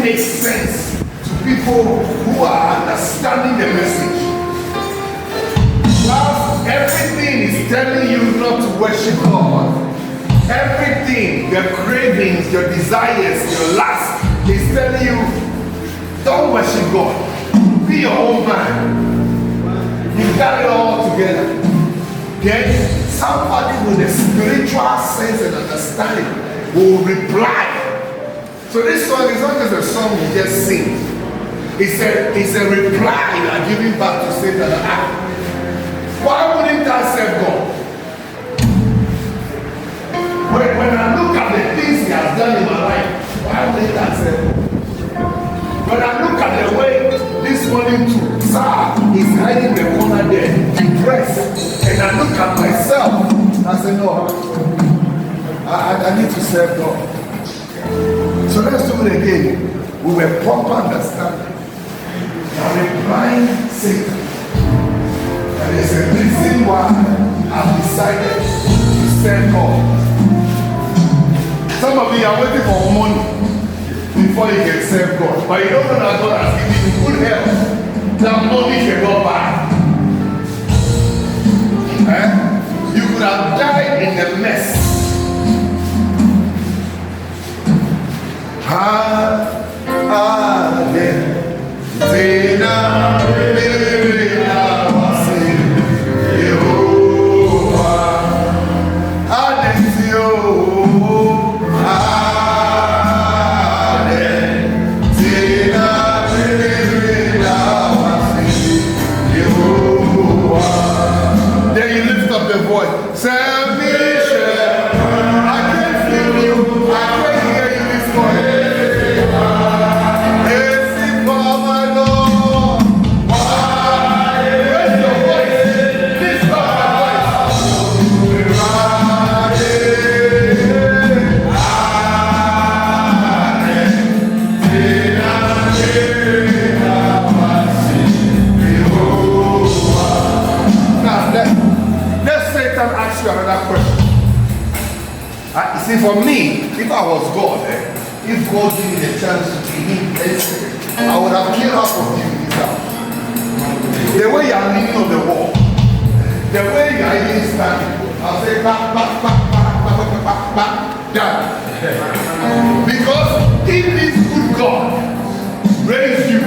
make sense to people who are understanding the message. Whilst everything is telling you not to worship God, everything, your cravings, your desires, your lust is telling you, don't worship God. Be your own man. You've got it all together. Okay? Somebody with a spiritual sense and understanding will reply. So this song is not just a song you just sing. It's a reply you are giving back to Satan. Why wouldn't I serve God? When I look at the things he has done in my life, why wouldn't I serve God? When I look at the way this morning too, sir is hiding in the corner there, depressed, and I look at myself, I say, no, I need to serve God. So let's do it again. We were proper understanding. I'm replying Satan. And there's a reason why I've decided to serve God. Some of you are waiting for money before you can serve God. But you don't know that God has given you good health that money cannot buy. You could have died in the mess. Then you lift up the voice. Salvation. I can't feel you. I can't hear you this morning. See, for me, if I was God, if God gave me the chance to be him, I would have killed half of you in this house. The way you are leaning on the wall, the way you are even standing, I'll say, back, down. Because if this good God raised you,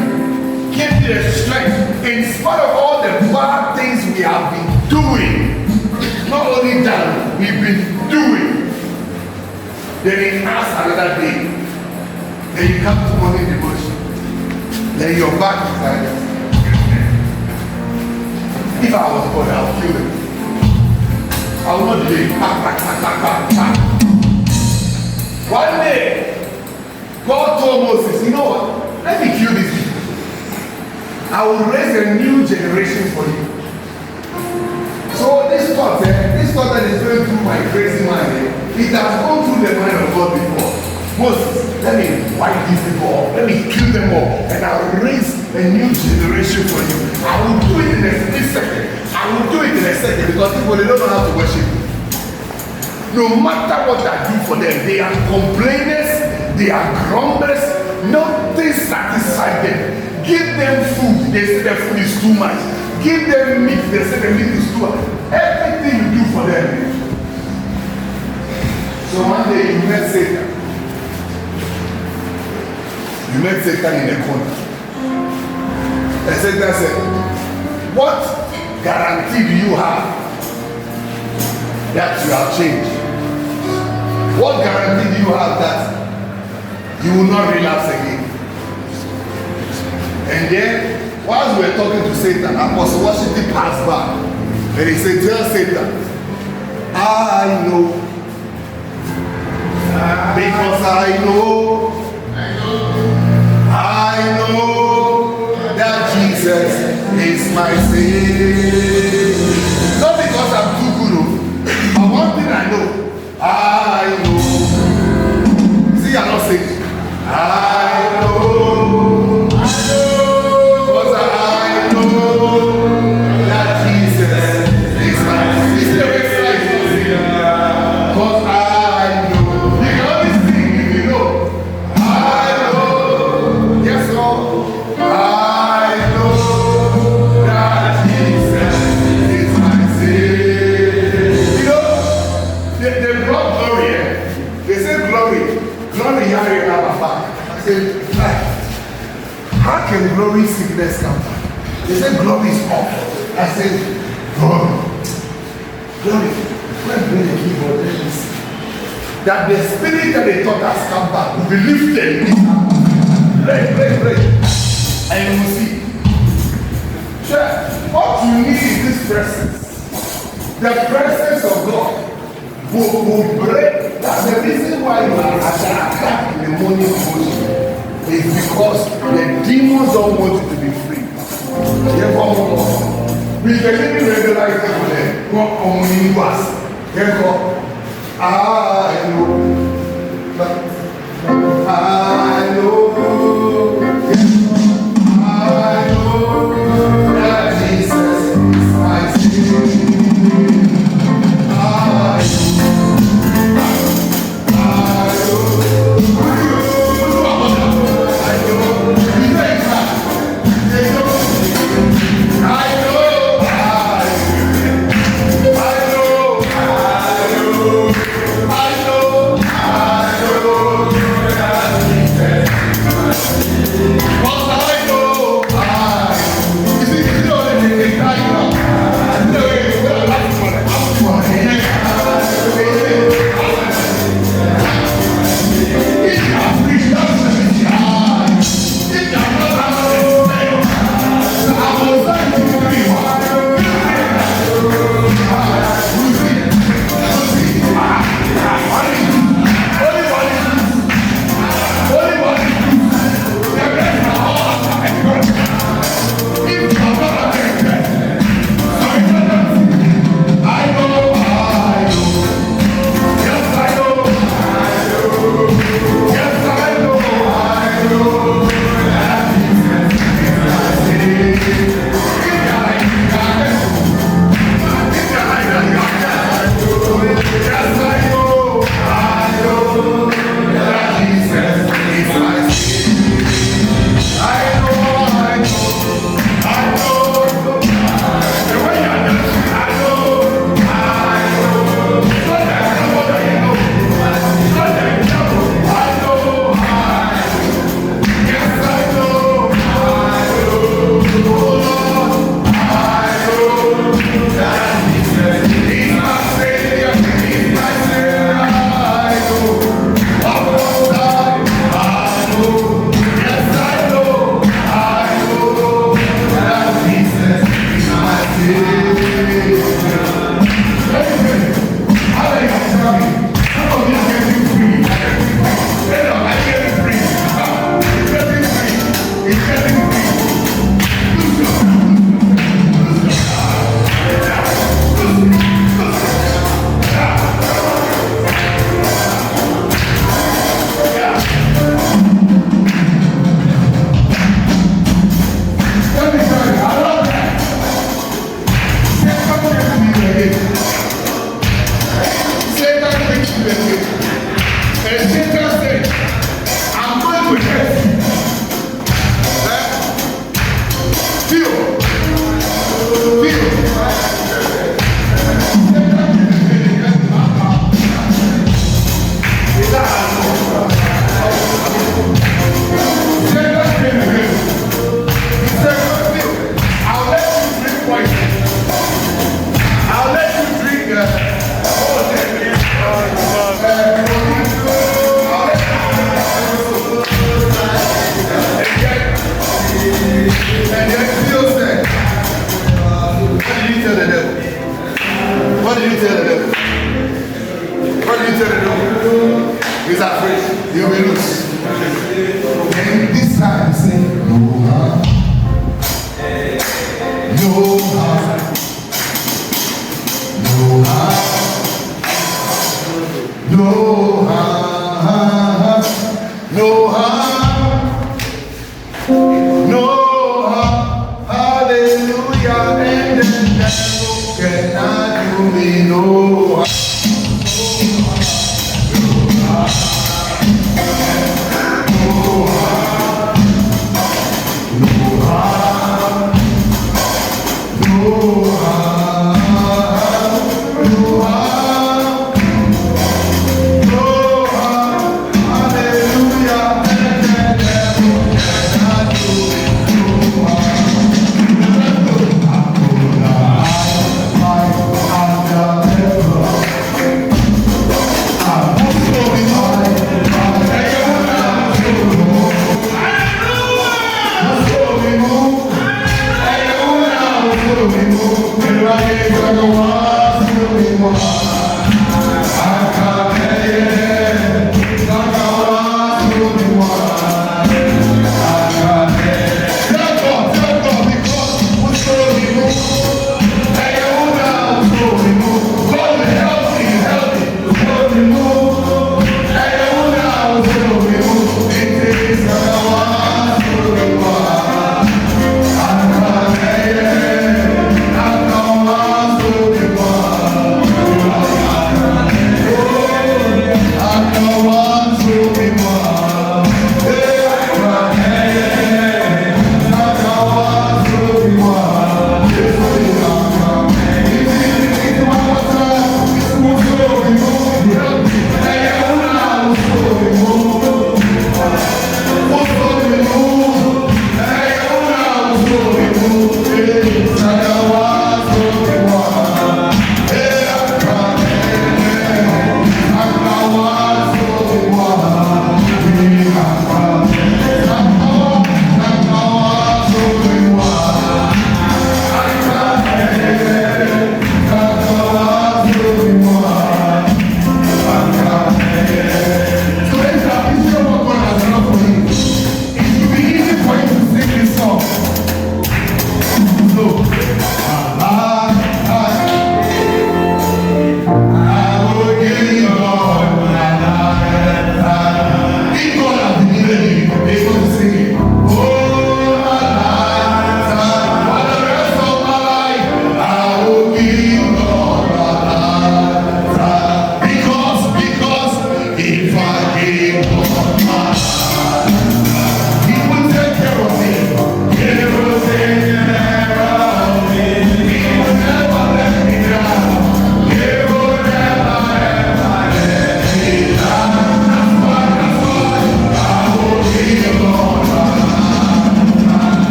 gave you the strength, in spite of all the bad things we have been doing, not only that, we've been doing. Then he asks another day. Then you come to morning devotion. Then your back is like this. If I was God, I would kill him. I would not do it. One day, God told Moses, you know what? Let me kill these people. I will raise a new generation for you. So this thought that is going through my crazy mind, it has gone through the mind of God before. Moses, let me wipe these people off. Let me kill them all. And I will raise a new generation for you. I will do it in a second. I will do it in a second because people, they don't know how to worship me. No matter what I do for them, they are complainers, they are grumblers, nothing satisfies them. Give them food, they say the food is too much. Give them meat, they say the meat is too much. Everything you do for them. So one day you met Satan. You met Satan in a corner. And Satan said, what guarantee do you have that you have changed? What guarantee do you have that you will not relapse again? And then, whilst we were talking to Satan, Apostle Washington passed by. And he said, tell Satan, I know. Because I know that Jesus is my Savior. Not because I'm too good, but one thing I know. See, I'm not saying, I know. Because I know that Jesus is my Savior. Because I know. You can only sing if you know. I know. Let's bring the keyboard. Let me see. That the spirit that they taught us come back will be lifted. Break. And you will see. Sure. What you need is this presence. The presence of God will break. That's the reason why you are attacked in the morning devotion. It's because the demons don't want you to be free. We can even regularize it with them. What only was. Therefore, I know. I know. That Jesus is my Savior.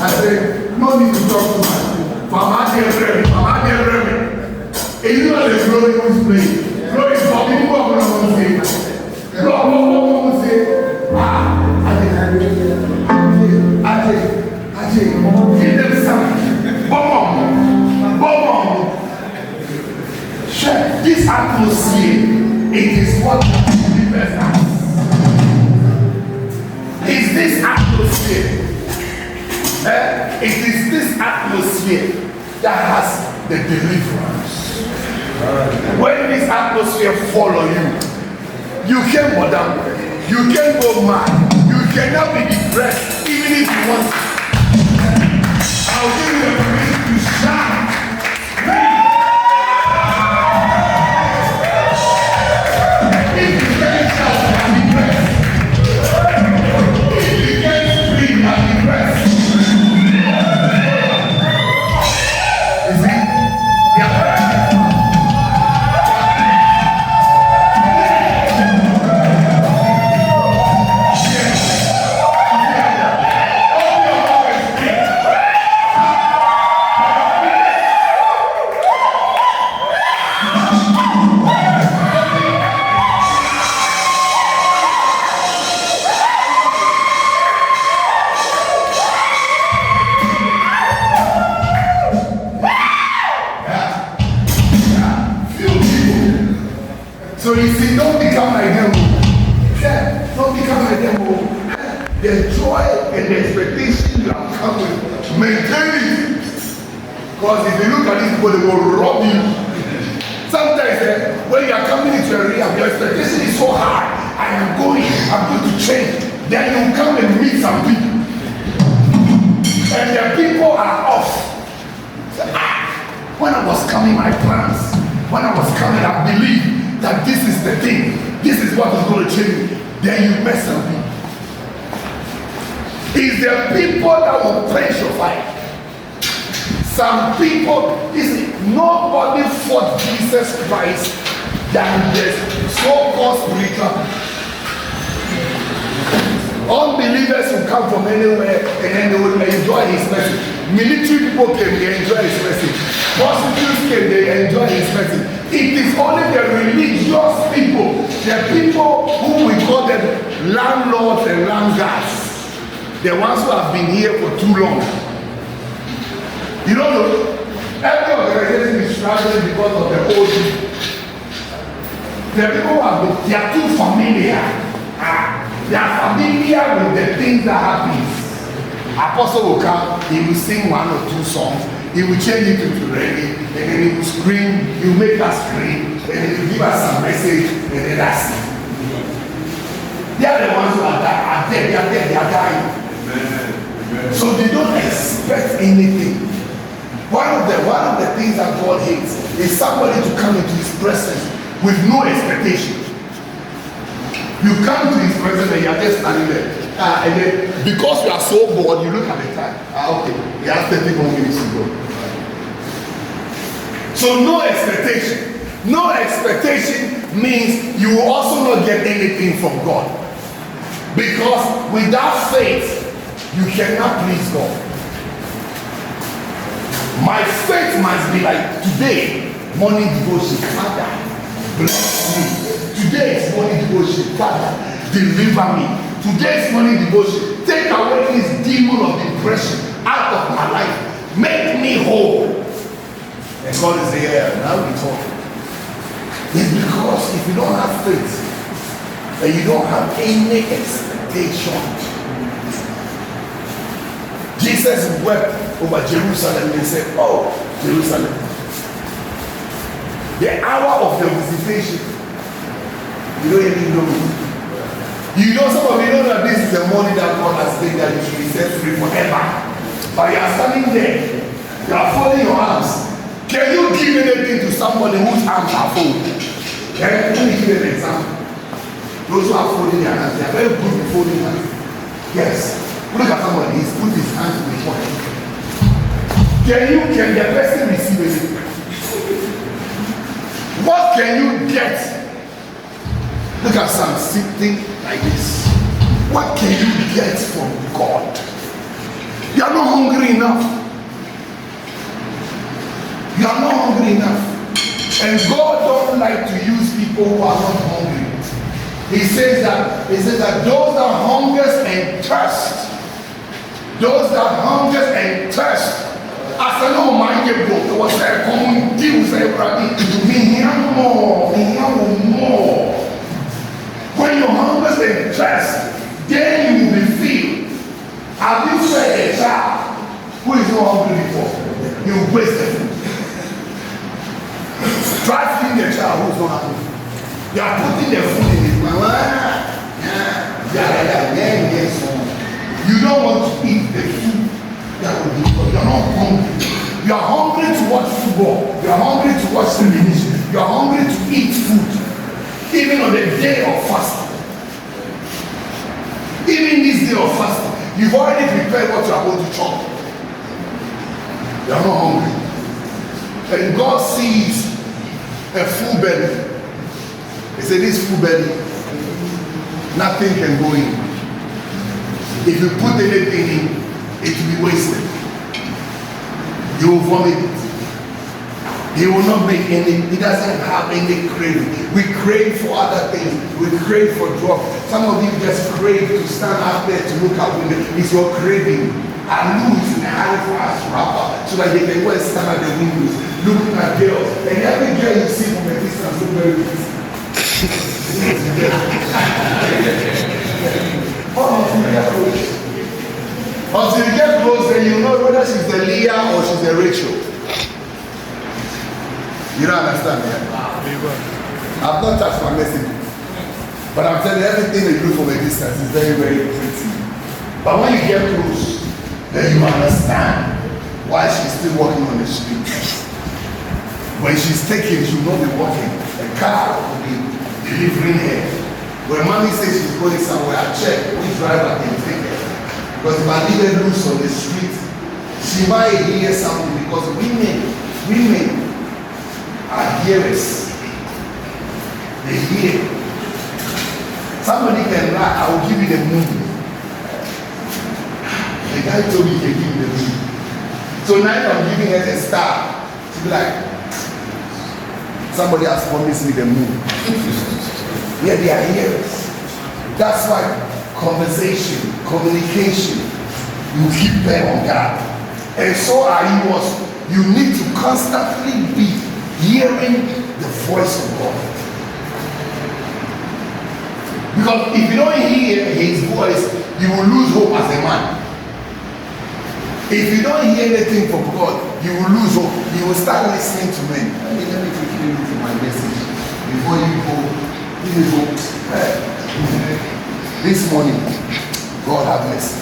I said, no need to talk too much. Mama dear Remy. It's not the glory who's playing. Glory is for people who are going to say. Give them some. Bomb. Share this atmosphere. It is what the believers have. It's this atmosphere. It is this atmosphere that has the deliverance. When this atmosphere follow you, you can't go down. You can't go mad. You cannot be depressed even if you want to. I'll give you a permission to shout. If you can't shout, I'm depressed. If you can't scream, I'm depressed. You see? So you see, don't become like them. Yeah, don't become like them. The joy and the expectation you have come with, maintain it. Because if you look at these people, they will rob you. Sometimes when you are coming into a realm, your expectation is so high. I'm going to change. Then you come and meet some people. And the people are off. When I was coming, my plans. When I was coming, I believed that this is the thing, this is what is going to change. Then you mess up. It's the people that will quench your fire. Some people, nobody fought Jesus Christ than the so-called spiritual. Unbelievers who come from anywhere and then they will enjoy his message. Military people came, they enjoy his message. Prostitutes came, they enjoy his message. It is only the religious people, the people who we call them landlords and landguards, the ones who have been here for too long. You don't know, every organization is struggling because of the old people. The people who have been, they are too familiar. They are familiar with the things that happen. Apostle will come, he will sing one or two songs, he will change it into reggae, and then he will scream, he will make us scream, and then he will give us some message, and then that's it. They are the ones who are dead, they are dying. So they don't expect anything. One of the things that God hates is somebody to come into his presence with no expectation. You come to his presence and you are just standing there. And then, because you are so bored, you look at the time. Okay, he has 30 more minutes to go. So no expectation. No expectation means you will also not get anything from God. Because without faith, you cannot please God. My faith must be like today, morning devotion. Father, bless me. Today is morning devotion. Father, deliver me. Today's morning devotion, take away this demon of depression out of my life. Make me whole. And God is here. Now we talk. It's because if you don't have faith and you don't have any expectation, Jesus wept over Jerusalem and said, "Oh, Jerusalem, the hour of the visitation, you don't even know it. You know, some of you know that this is the money that God has made that you should be set free forever. But you are standing there, you are folding your arms. Can you give anything to somebody whose arms are folded? Let me give you an example. Those who are folding their hands, they are very good with folding hands. Yes. Look at somebody, he's put his hands to the point. Can the person receive anything? What can you get? Look at some sitting like this. What can you get from God? You are not hungry enough. You are not hungry enough. And God don't like to use people who are not hungry. He says that those that hungers and thirst, those that hungers and thirst, as I know my book, it was a common deal, say, me more. When you hunger and thirst, then you will be filled. Have you fed a child who is not hungry before? You waste it. Try feeding the child who is not hungry. You are putting the food in his mouth. You don't want to eat the food that will be good. You are not hungry. You are hungry to watch football. You are hungry to watch television. You are hungry to eat food. Even on the day of fasting. Even this day of fasting, you've already prepared what you are going to chop. You are not hungry. And God sees a full belly. He said, this full belly, nothing can go in. If you put anything in, it will be wasted. You will vomit it. He will not make any, he doesn't have any craving. We crave for other things. We crave for drugs. Some of you just crave to stand out there to look at women. It's your craving. And lose in a high fast rapper so that they can go and stand at the windows looking at girls. And every girl you see from a distance look very pretty. Until you get close, then you know whether she's the Leah or she's the Rachel. You don't understand me? I've not touched my message. But I'm telling you, everything they do from a distance is very, very pretty. But when you get close, then you understand why she's still walking on the street. When she's taken, she will not be walking. A car will be delivering her. When mommy says she's going somewhere, I check which driver can take her. Because if I leave her loose on the street, she might hear something, because women are hearers. They hear. Somebody can lie, I will give you the moon. The guy told me he can give me the moon. So now I'm giving her the star. She'll be like, somebody has promised me the moon. Yeah, they are hearers. That's why conversation, communication, you keep them on guard. And so are you also. You need to constantly be hearing the voice of God. Because if you don't hear his voice, you will lose hope as a man. If you don't hear anything from God, you will lose hope. You will start listening to men. Let me quickly read my message before you go. This is hope. This morning, God have mercy.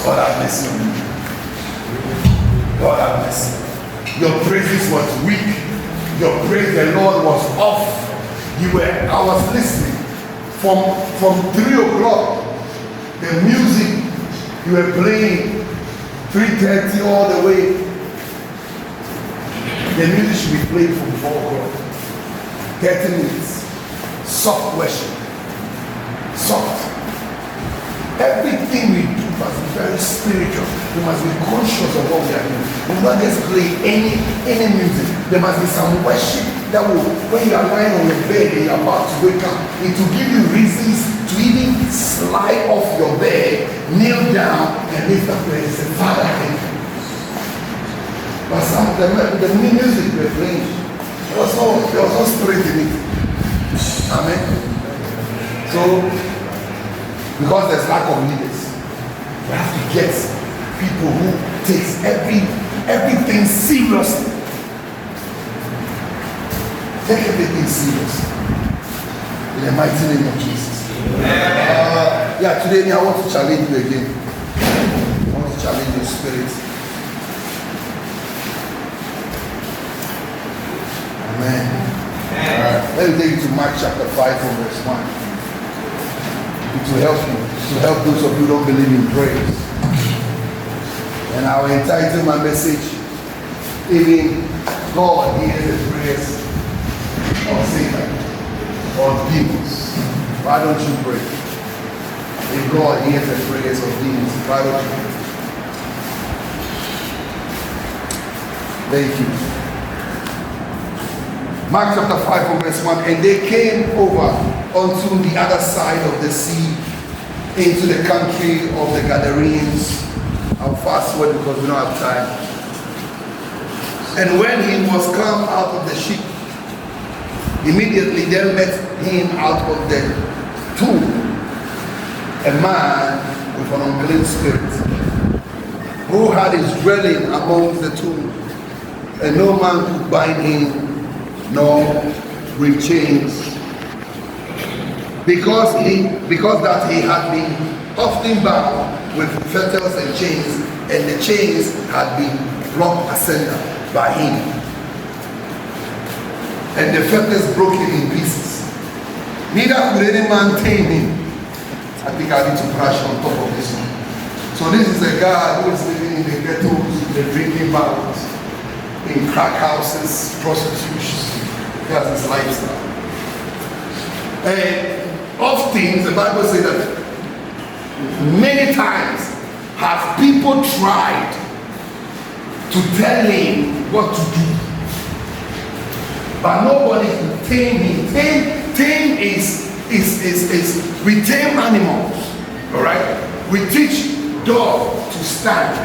God have mercy on you. God have mercy. Your praises was weak. Your praise the Lord was off. I was listening from 3 o'clock. The music you were playing 3:30 all the way. The music should be played from 4 o'clock. 30 minutes. Soft worship. Soft. Everything we do must be very spiritual. We must be conscious of what we are doing. We will not just play any music. There must be some worship that will, when you are lying on your bed and you are about to wake up, it will give you reasons to even slide off your bed, kneel down, and lift up and say, Father, thank you. But some of the music we were playing, there was no spirit in it. Amen. So, because there's lack of leaders, we have to get people who takes everything seriously. Take everything serious. In the mighty name of Jesus. Today I want to challenge you again. I want to challenge your spirit. Amen. Let me take you to Mark chapter 5 from verse 1. It will help you. It will help those of you who don't believe in praise. And I will entitle my message, even God hears the prayers of Satan or demons. Why don't you pray? If God hears the prayers of demons. Biology. Thank you. Mark chapter 5 from verse 1. And they came over unto the other side of the sea, into the country of the Gadarenes. I'll fast forward because we don't have time. And when he was come out of the ship, immediately there met him out of the tomb a man with an unclean spirit, who had his dwelling among the tomb, and no man could bind him nor with chains, because that he had been often bound with fetters and chains, and the chains had been brought asunder by him, and the fetters broke him in pieces. Neither could any man tame him. I think I need to brush on top of this one. So this is a guy who is living in the ghettos, the drinking bars, in crack houses, prostitution. That's his lifestyle. And often the Bible says that many times have people tried to tell him what to do, but nobody can tame him. Tame is we tame animals. All right, we teach dog to stand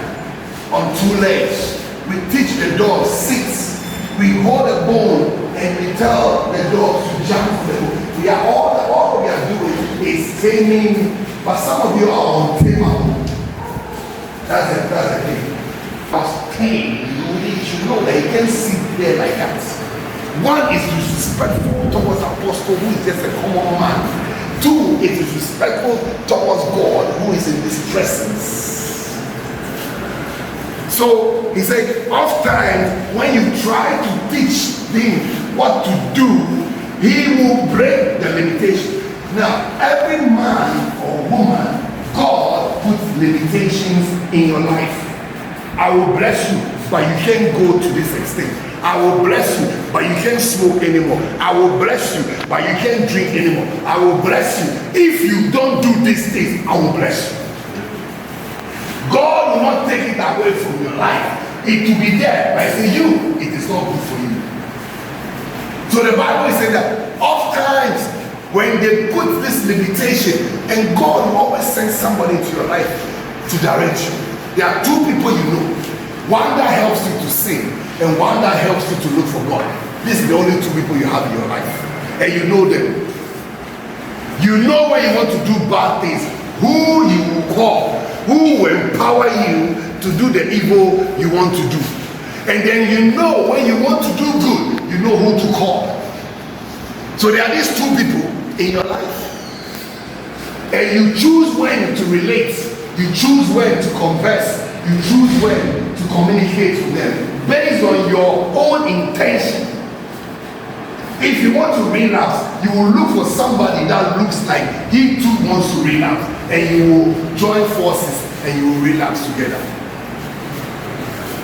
on two legs. We teach the dog sit. We hold a bone and we tell the dog to jump for the bone. We are all we are doing is taming, but some of you are untamable. That's the thing. Because tame, you should know that he can sit there like that. One is disrespectful towards Apostel, who is just a common man. Two, it is respectful towards God, who is in his presence. So he said, oftentimes when you try to teach him what to do, he will break the limitation. Now, every man or woman, God puts limitations in your life. I will bless you, but you can't go to this extent. I will bless you, but you can't smoke anymore. I will bless you, but you can't drink anymore. I will bless you. If you don't do these things, I will bless you. God will not take it away from your life. It will be there, but for you, it is not good for you. So the Bible says that oftentimes when they put this limitation, and God will always send somebody into your life to direct you. There are two people you know. One that helps you to sing, and one that helps you to look for God. These are the only two people you have in your life. And you know them. You know when you want to do bad things, who you will call, who will empower you to do the evil you want to do. And then you know when you want to do good, you know who to call. So there are these two people in your life. And you choose when to relate. You choose when to converse. You choose when to communicate with them based on your own intention. If you want to relapse, you will look for somebody that looks like he too wants to relapse, and you will join forces and you will relapse together.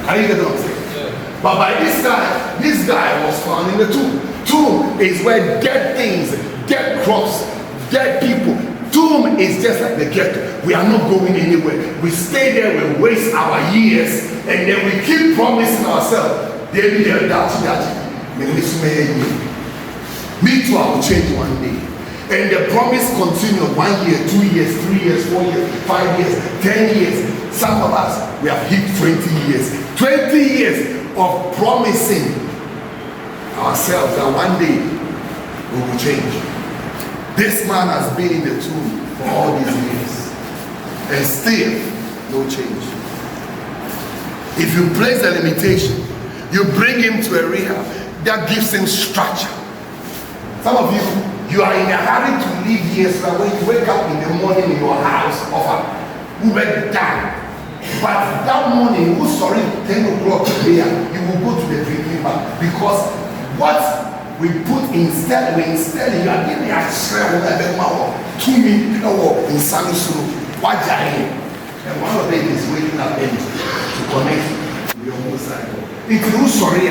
Are you getting what I'm saying? Yeah. But by this time, this guy was found in the tomb. Tomb is where dead things, dead crops, dead people. Tomb is just like the ghetto. We are not going anywhere. We stay there, we waste our years, and then we keep promising ourselves, me too, I will change one day. And the promise continues 1 year, 2 years, 3 years, 4 years, 5 years, 10 years. Some of us, we have hit 20 years. 20 years of promising ourselves that one day we will change. This man has been in the tomb for all these years, and still no change. If you place a limitation, you bring him to a rehab that gives him structure. Some of you are in a hurry to leave here, so that when you wake up in the morning in your house of a Uber down, but that morning, who's sorry, 10 o'clock prayer, you will go to the drinking bar, because what we put instead you are giving a share of the mouth to me in Samsung. What giant? And one of them is waking up empty to connect to your motorcycle. If you sorry,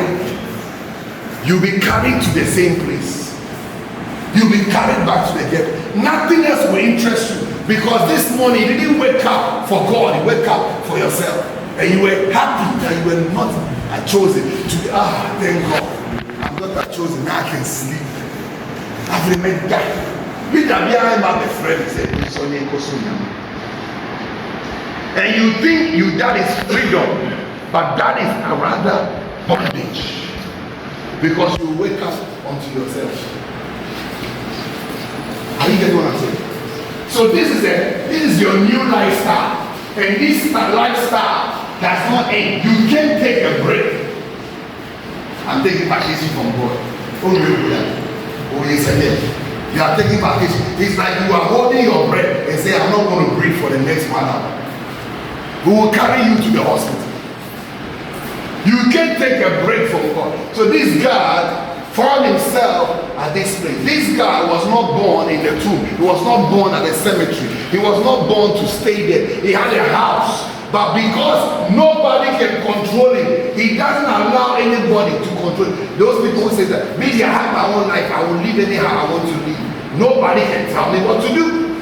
you'll be carried to the same place. You'll be carried back to the ghetto. Nothing else will interest you Because this morning you didn't wake up for God, you wake up for yourself. And you were happy that you were not chosen to be, thank God. I'm not chosen, now I can sleep. I've remained that. I'm my friend, and you think that is freedom, but that is a rather bondage. Because you wake up unto yourself. Are you getting what I'm saying? So this is your new lifestyle. And this lifestyle does not end. You can't take a break. I'm taking vacation from God. Oh, yes, I did. You are taking vacation. It's like you are holding your breath and say, I'm not going to breathe for the next 1 hour. We will carry you to the hospital. You can't take a break from God. So this God found himself at this place. This guy was not born in the tomb. He was not born at the cemetery. He was not born to stay there. He had a house. But because nobody can control him, he doesn't allow anybody to control him. Those people who say that, maybe I have my own life, I will live anyhow I want to live. Nobody can tell me what to do.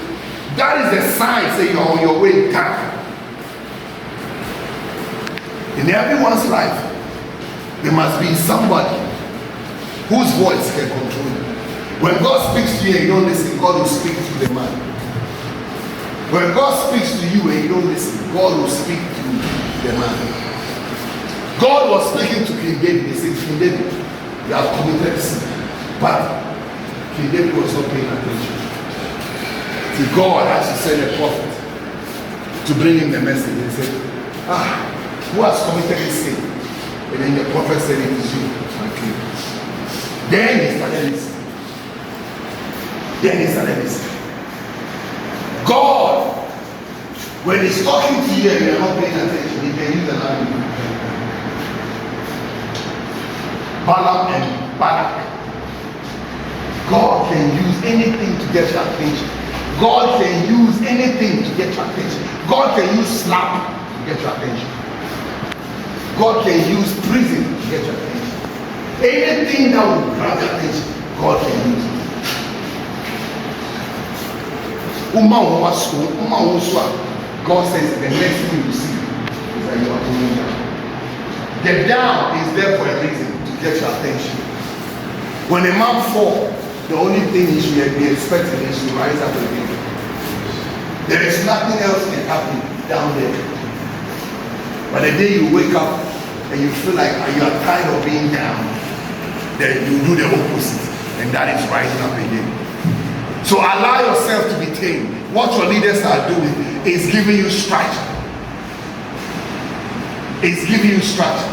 That is the sign, say you're on your way down. In everyone's life, there must be somebody whose voice can control you. When God speaks to you and you don't listen, God will speak to the man. When God speaks to you and you don't listen, God will speak to the man. God was speaking to King David. He said, King David, you have committed sin. But King David was not paying attention. So God had to send a prophet to bring him the message. He said, who has committed this sin? And then the prophet said, it is you, my king. Then he started listening. God, when he's talking to you and you're not paying attention, he can use another one. Balaam and Balak. God can use anything to get your attention. God can use anything to get your attention. God can use slap to get your attention. God can use prison to get your attention. Anything that will grab your attention, God can use it. God says the next thing you see is that you are going down. The down is there for a reason, to get your attention. When a man falls, the only thing he should be expecting is to rise up again. There is nothing else can happen down there. But the day you wake up and you feel like you are tired of being down, then you do the opposite, and that is rising up again. So allow yourself to be tamed. What your leaders are doing is giving you structure. It's giving you structure.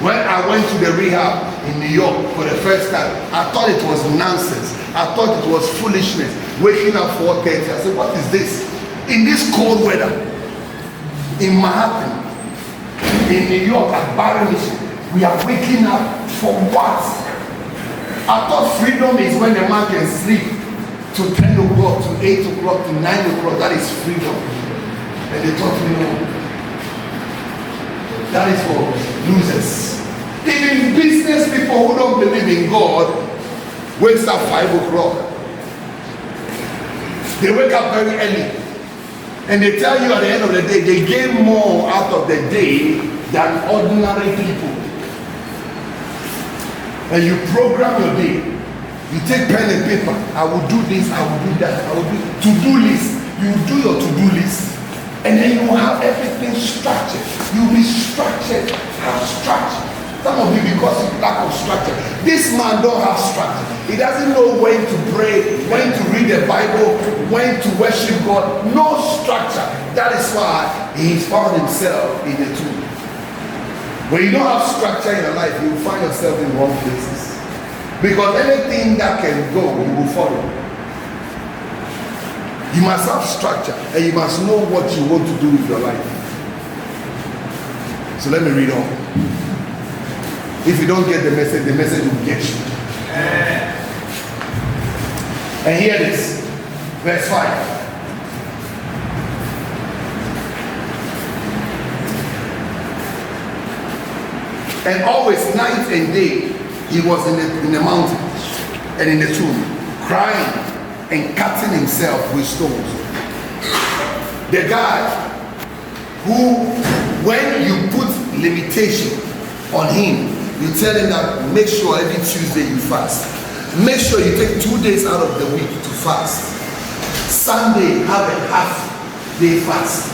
When I went to the rehab in New York for the first time, I thought it was nonsense. I thought it was foolishness. Waking up 4:30, I said, what is this? In this cold weather, in Manhattan, in New York, at Barron, we are waking up for what? I thought freedom is when a man can sleep to 10 o'clock, to 8 o'clock, to 9 o'clock. That is freedom. And they taught me no. That is for losers. Even business people who don't believe in God wakes up 5 o'clock. They wake up very early. And they tell you at the end of the day, they gain more out of the day than ordinary people. And you program your day. You take pen and paper. I will do this, I will do that, I will do to-do list. You do your to-do list. And then you will have everything structured. You will be structured, have structure. Some of you, because of lack of structure. This man don't have structure. He doesn't know when to pray, when to read the Bible, when to worship God. No structure. That is why he's found himself in the tomb. When you don't have structure in your life, you will find yourself in wrong places. Because anything that can go, you will follow. You must have structure, and you must know what you want to do with your life. So let me read on. If you don't get the message will get you. And hear this, verse 5. And always night and day he was in the mountain and in the tomb, crying and cutting himself with stones. The guy who, when you put limitation on him, you tell him that make sure every Tuesday you fast. Make sure you take 2 days out of the week to fast. Sunday, have a half day fast.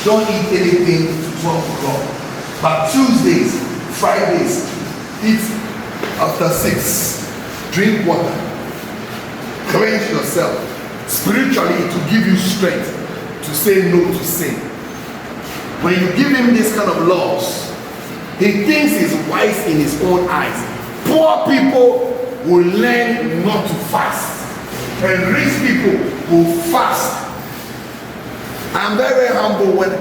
Don't eat anything to 12 o'clock. But Tuesdays, Fridays, eat after 6. Drink water. Cleanse yourself. Spiritually, to give you strength to say no to sin. When you give him this kind of laws, he thinks he's wise in his own eyes. Poor people will learn not to fast. And rich people will fast. I'm very, very humble when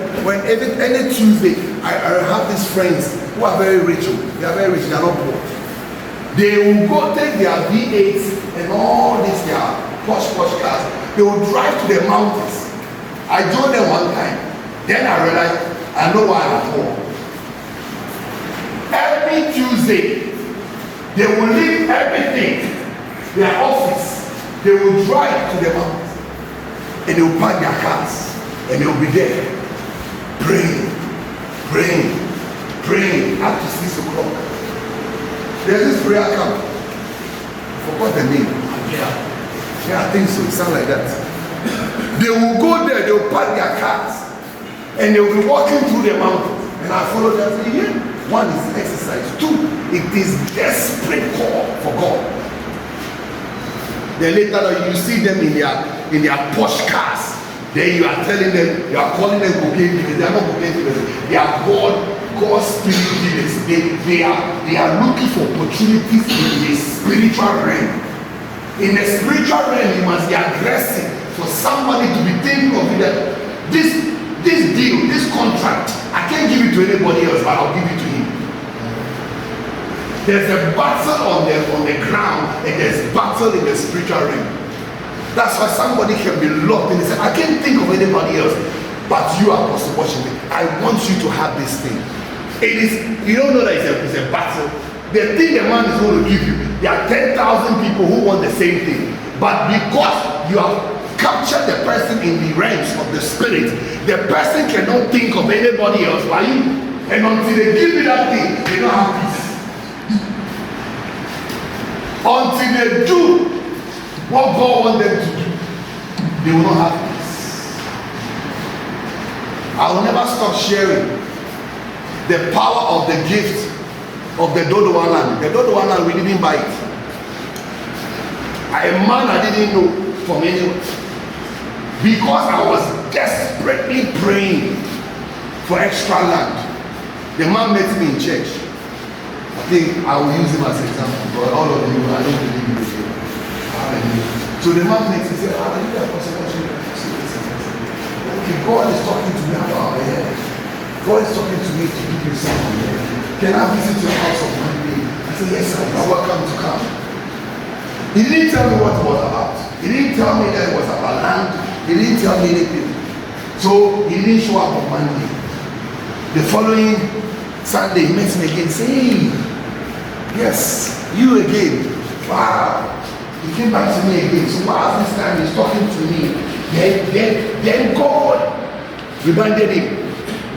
any Tuesday I have these friends who are very rich. They are very rich, they are not poor. They will go take their V8s and all this their posh cars. They will drive to the mountains. I joined them one time. Then I realized I know why I'm poor. Every Tuesday, they will leave everything, their office. They will drive to the mountains and they will park their cars and they will be there praying up to 6 o'clock. There's this prayer camp. I forgot the name. Yeah, I think so. It sounds like that. They will go there, they will park their cars and they will be walking through the mountains. And I follow them. Yeah. One is exercise. 2, it is desperate call for God. Then later on, you see them in their posh cars. Then you are telling them, you are calling them cocaine dealers. They are not cocaine dealers. They are God's spirit dealers. They are looking for opportunities in the spiritual realm. In the spiritual realm, you must be aggressive for somebody to be thinking of it that this deal, this contract, I can't give it to anybody else, but I'll give it to him. There's a battle on the ground, and there's battle in the spiritual realm. That's why somebody can be locked and they say, I can't think of anybody else, but you are Apostle Washington. I want you to have this thing. It is, you don't know that it's a battle. The thing the man is going to give you, there are 10,000 people who want the same thing. But because you have captured the person in the realms of the spirit, the person cannot think of anybody else but you. And until they give you that thing, they don't have peace. Until they do what God wants them to do, they will not have peace. I will never stop sharing the power of the gift of the Dodowa land. The Dodowa land, we didn't buy it. A man I didn't know from anyone. Because I was desperately praying for extra land. The man met me in church. I think I will use him as an example, but all of you, I don't believe in this. So the man makes me say, are you the Apostle? Okay, God is talking to me about it. God is talking to me to give you something. Can I visit your house on Monday? I said, yes, sir. You're welcome to come. He didn't tell me what it was about. He didn't tell me that it was about land. He didn't tell me anything. So he didn't show up on Monday. The following Sunday, he met me again. Say, hey, yes, you again. Wow. He came back to me again. So while this time he's talking to me, then God reminded him,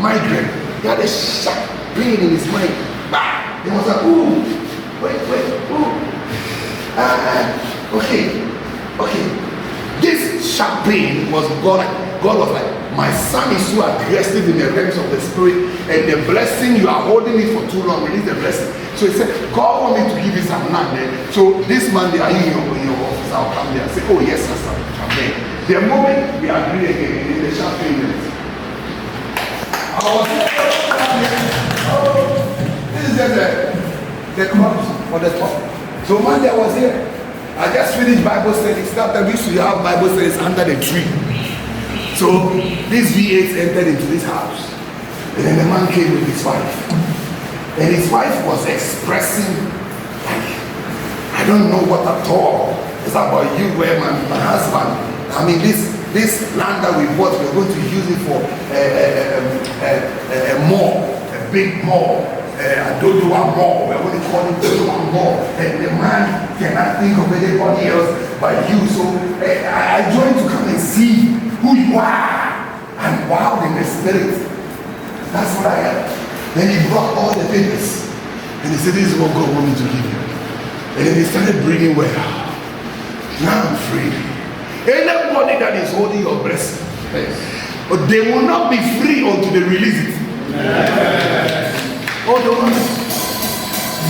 migraine. He had a sharp pain in his mind. Bah! He was like, ooh, wait, ooh. Okay. This sharp pain was God. God was like, my son is so aggressive in the realms of the spirit, and the blessing, you are holding it for too long, release the blessing. So he said, God want me to give you some land there. So this Monday, are you in your office? I'll come there. I say, oh yes, sir, I'm there. The moment we agree again, in the sharp pain minutes. I was this is just the crops for the top. So Monday I was here. I just finished Bible studies. After we used to have Bible studies under the tree. So these V8s entered into this house. And then the man came with his wife. And his wife was expressing, like, I don't know what at all. It's about you, where my husband. I mean, this land that we bought, we're going to use it for a mall, a big mall. A Dodowa mall. We're going to call it Dodowa mall. And the man cannot think of anybody else but you. So I joined to come and see who you are. And spirit. That's what I am. Then he brought all the papers. And he said, this is what God wanted to give you. And then he started bringing well. Now I'm free. Anybody that is holding your blessing, but they will not be free until they release it. Oh, the one.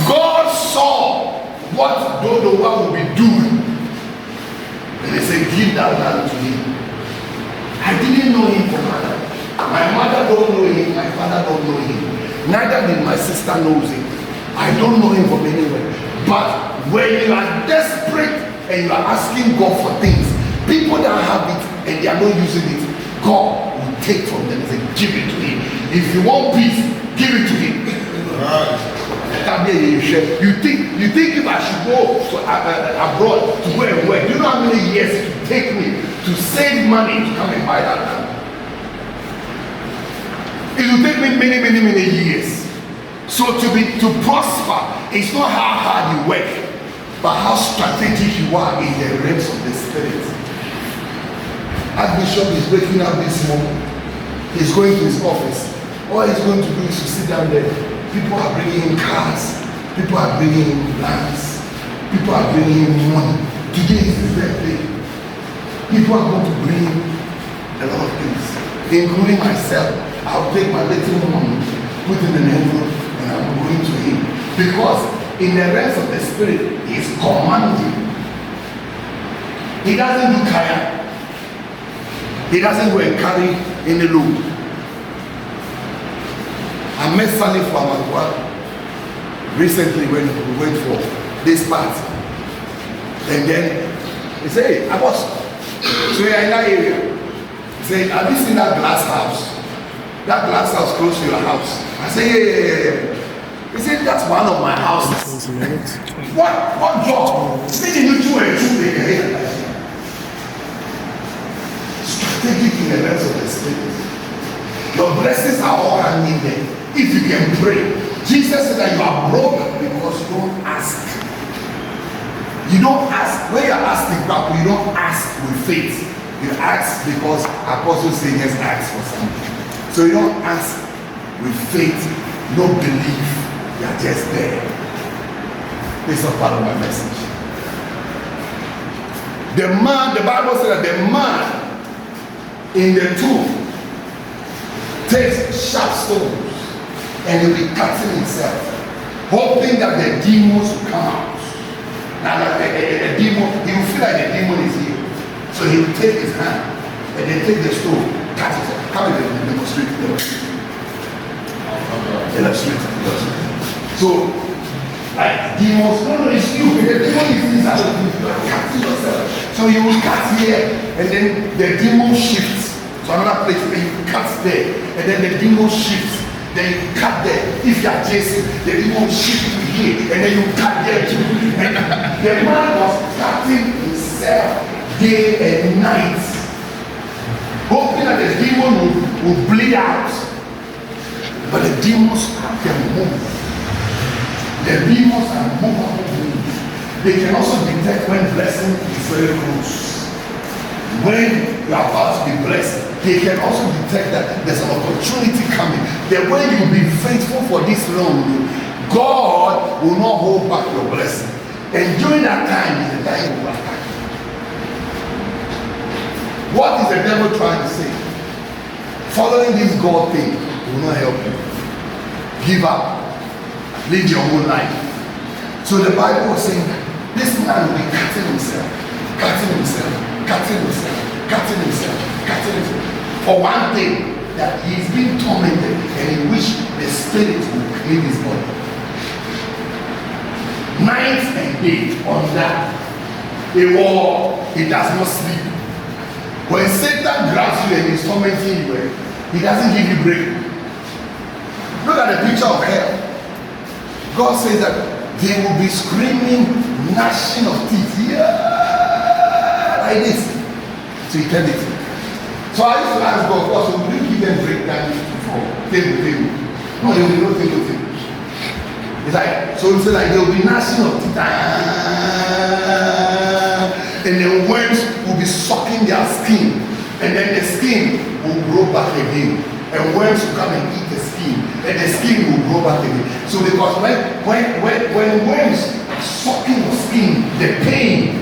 God saw what Dodowa will be doing. And he said, give that land to him. I didn't know him from Adam. My mother don't know him, my father don't know him. Neither did my sister knows him. I don't know him from anywhere. But when you are desperate and you are asking God for things, people that have it and they are not using it, God will take from them and say, give it to him. If you want peace, give it to him. You think if I should go abroad to go and work, do you know how many years it will take me to save money to come and buy that land? It will take me many years. So to prosper, it's not how hard you work, but how strategic you are in the realms of the spirit. Archbishop is waking up this morning. He's going to his office. All he's going to do is to sit down there. People are bringing him cars. People are bringing him lands. People are bringing him money. Today is his birthday. People are going to bring him a lot of things, including myself. I'll take my little money, put it in an envelope, and I'm going to him. Because in the realms of the spirit, he is commanding. He doesn't do kaya. He doesn't go and carry any load. I met Sally from Apostel recently when we went for this party. And then he said, hey, Apostel, so you're in that area. He said, have you seen that glass house? That glass house close to your house. I said, yeah. He said, that's one of my houses. What job? Did you do a strategic in the rest of the spirit? Your blessings are all hanging there. If you can pray. Jesus said that you are broken because you don't ask. You don't ask. When you are asking God, you don't ask with faith. You ask because Apostle says yes, ask for something. So you don't ask with faith, no belief. You are just there. This is a part of my message. The Bible said that the man in the tomb takes sharp stones and he'll be cutting himself, hoping that the demons will come out. Now that the demon, he will feel like the demon is here. So he will take his hand and then take the stone, cut it. Come and demonstrate. So, like demons, no, it's you. The demon is inside of you. You are cutting yourself. So you will cut here and then the demon shifts to another place and you cut there. And then the demon shifts. Then you cut there. If you are Jason, the demon shifts to here. And then you cut there too. And the man was cutting himself day and night, hoping that the demon would bleed out. But the demons can move. The demons are moving. They can also detect when blessing is very close. When you are about to be blessed, they can also detect that there's an opportunity coming. That when you will be faithful for this long, God will not hold back your blessing. And during that time is the time you will attack. What is the devil trying to say? Following this God thing will not help you. Give up. Live your own life. So the Bible was saying that this man will be cutting himself for one thing, that he is being tormented and he wished the spirit would clean his body. Night and day on that. He does not sleep. When Satan grabs you and is tormenting you, he doesn't give you break. Look at the picture of hell. God says that they will be screaming, gnashing of teeth, yeah, like this, to eternity. So I used to ask God, so will you give them break that before? Table. No, there will be no table. It's like, so it's like there will be gnashing of teeth, and the worms will be sucking their skin, and then the skin will grow back again. and worms will come and eat the skin, and the skin will grow back again. So because when worms are sucking the skin, the pain,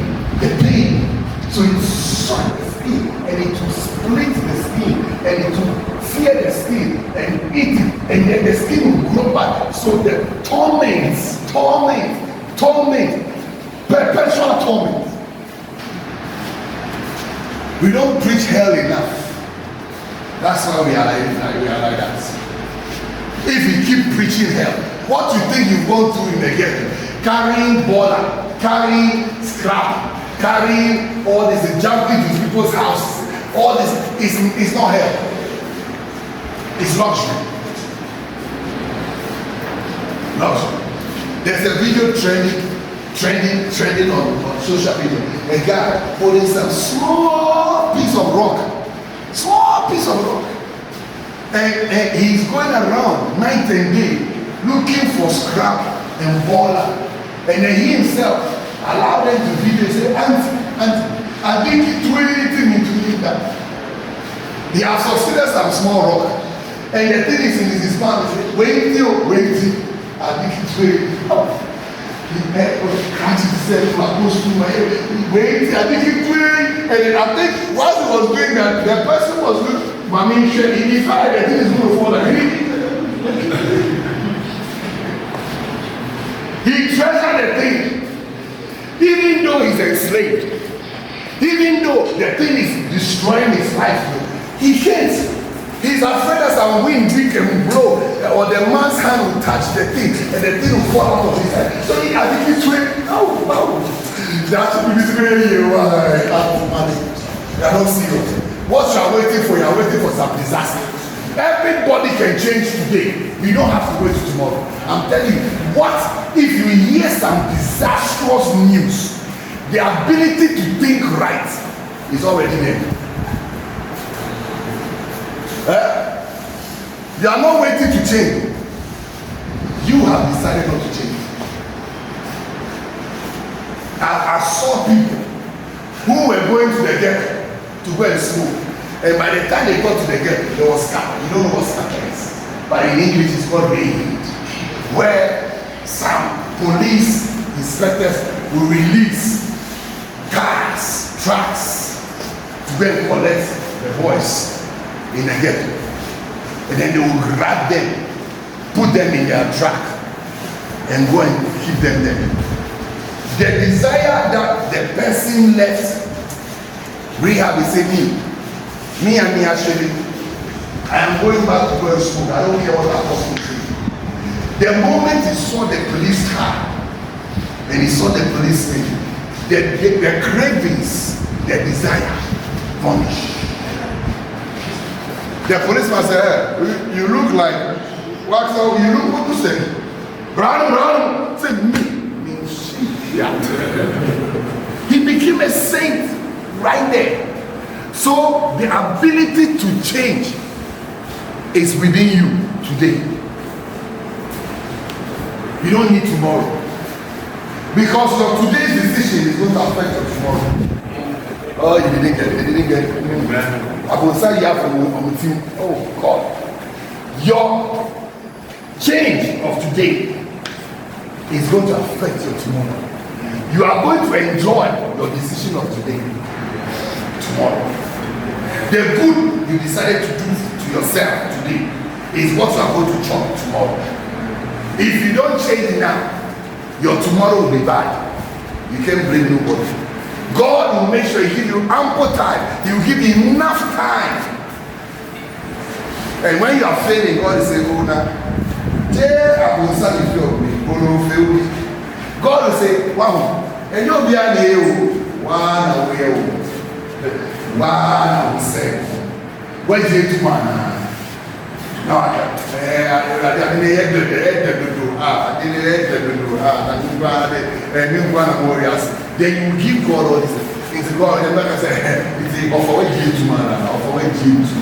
so it sucks the skin, and it will split the skin, and it will tear the skin and eat it, and then the skin will grow back. So the torment, perpetual torment. We don't preach hell enough. That's why we are like that. If you keep preaching hell, what you think you've gone through in the ghetto, carrying baller, carrying scrap, carrying all this, jumping to people's houses, all this is not hell. It's luxury. There's a video trending on social media. A guy holding some small piece of rock, and he's going around night and day looking for scrap and baller, and then he himself allowed them to video, say, Auntie, I think he threw anything into that. He has succeeded some small rock, and the thing is in his mouth, wait till, I think he threw it. He catch himself close to my head. Wait, I think he threw it, and then I think while he was doing that, the person was doing, he decided that he is going to fall down. He treasured the thing. Even though he's enslaved, even though the thing is destroying his life, he can't. He's afraid that some wind can blow, or the man's hand will touch the thing, and the thing will fall out of his hand. So I think he's doing, that's what we you are not serious. What you are waiting for, you are waiting for some disaster. Everybody can change today. You don't have to wait till tomorrow. I'm telling you, what if you hear some disastrous news? The ability to think right is already there. You are not waiting to change. You have decided not to change. I saw people who were going to the ghetto to go and smoke, and by the time they got to the ghetto, there was scatter. You don't know what scatter is, but in English it's called raid, where some police inspectors will release cars, trucks to go and collect the boys in the ghetto, and then they will grab them, put them in their truck, and go and keep them there. The desire that the person left rehab is saying, me actually, I am going back to go and smoke. I don't care what Apostel says. The moment he saw the police car and he saw the policeman, the cravings, the desire vanished. The policeman said, hey, you look like, what you say? Brown, said me. He became a saint right there. So the ability to change is within you today. You don't need tomorrow, because your today's decision is going to affect your tomorrow. Oh, you didn't get it. I will say you have to team. Oh God, your change of today is going to affect your tomorrow. You are going to enjoy your decision of today tomorrow. The good you decided to do to yourself today is what you are going to chop tomorrow. If you don't change now, your tomorrow will be bad. You can't blame nobody. God will make sure He give you ample time. He will give you enough time. And when you are failing, God is saying, oh, now, God will say, wow, and you'll be an one away. One will say, what is it to man? No, then you give God all this. It's God, and like I said, it's a offer what you to man, offer what you to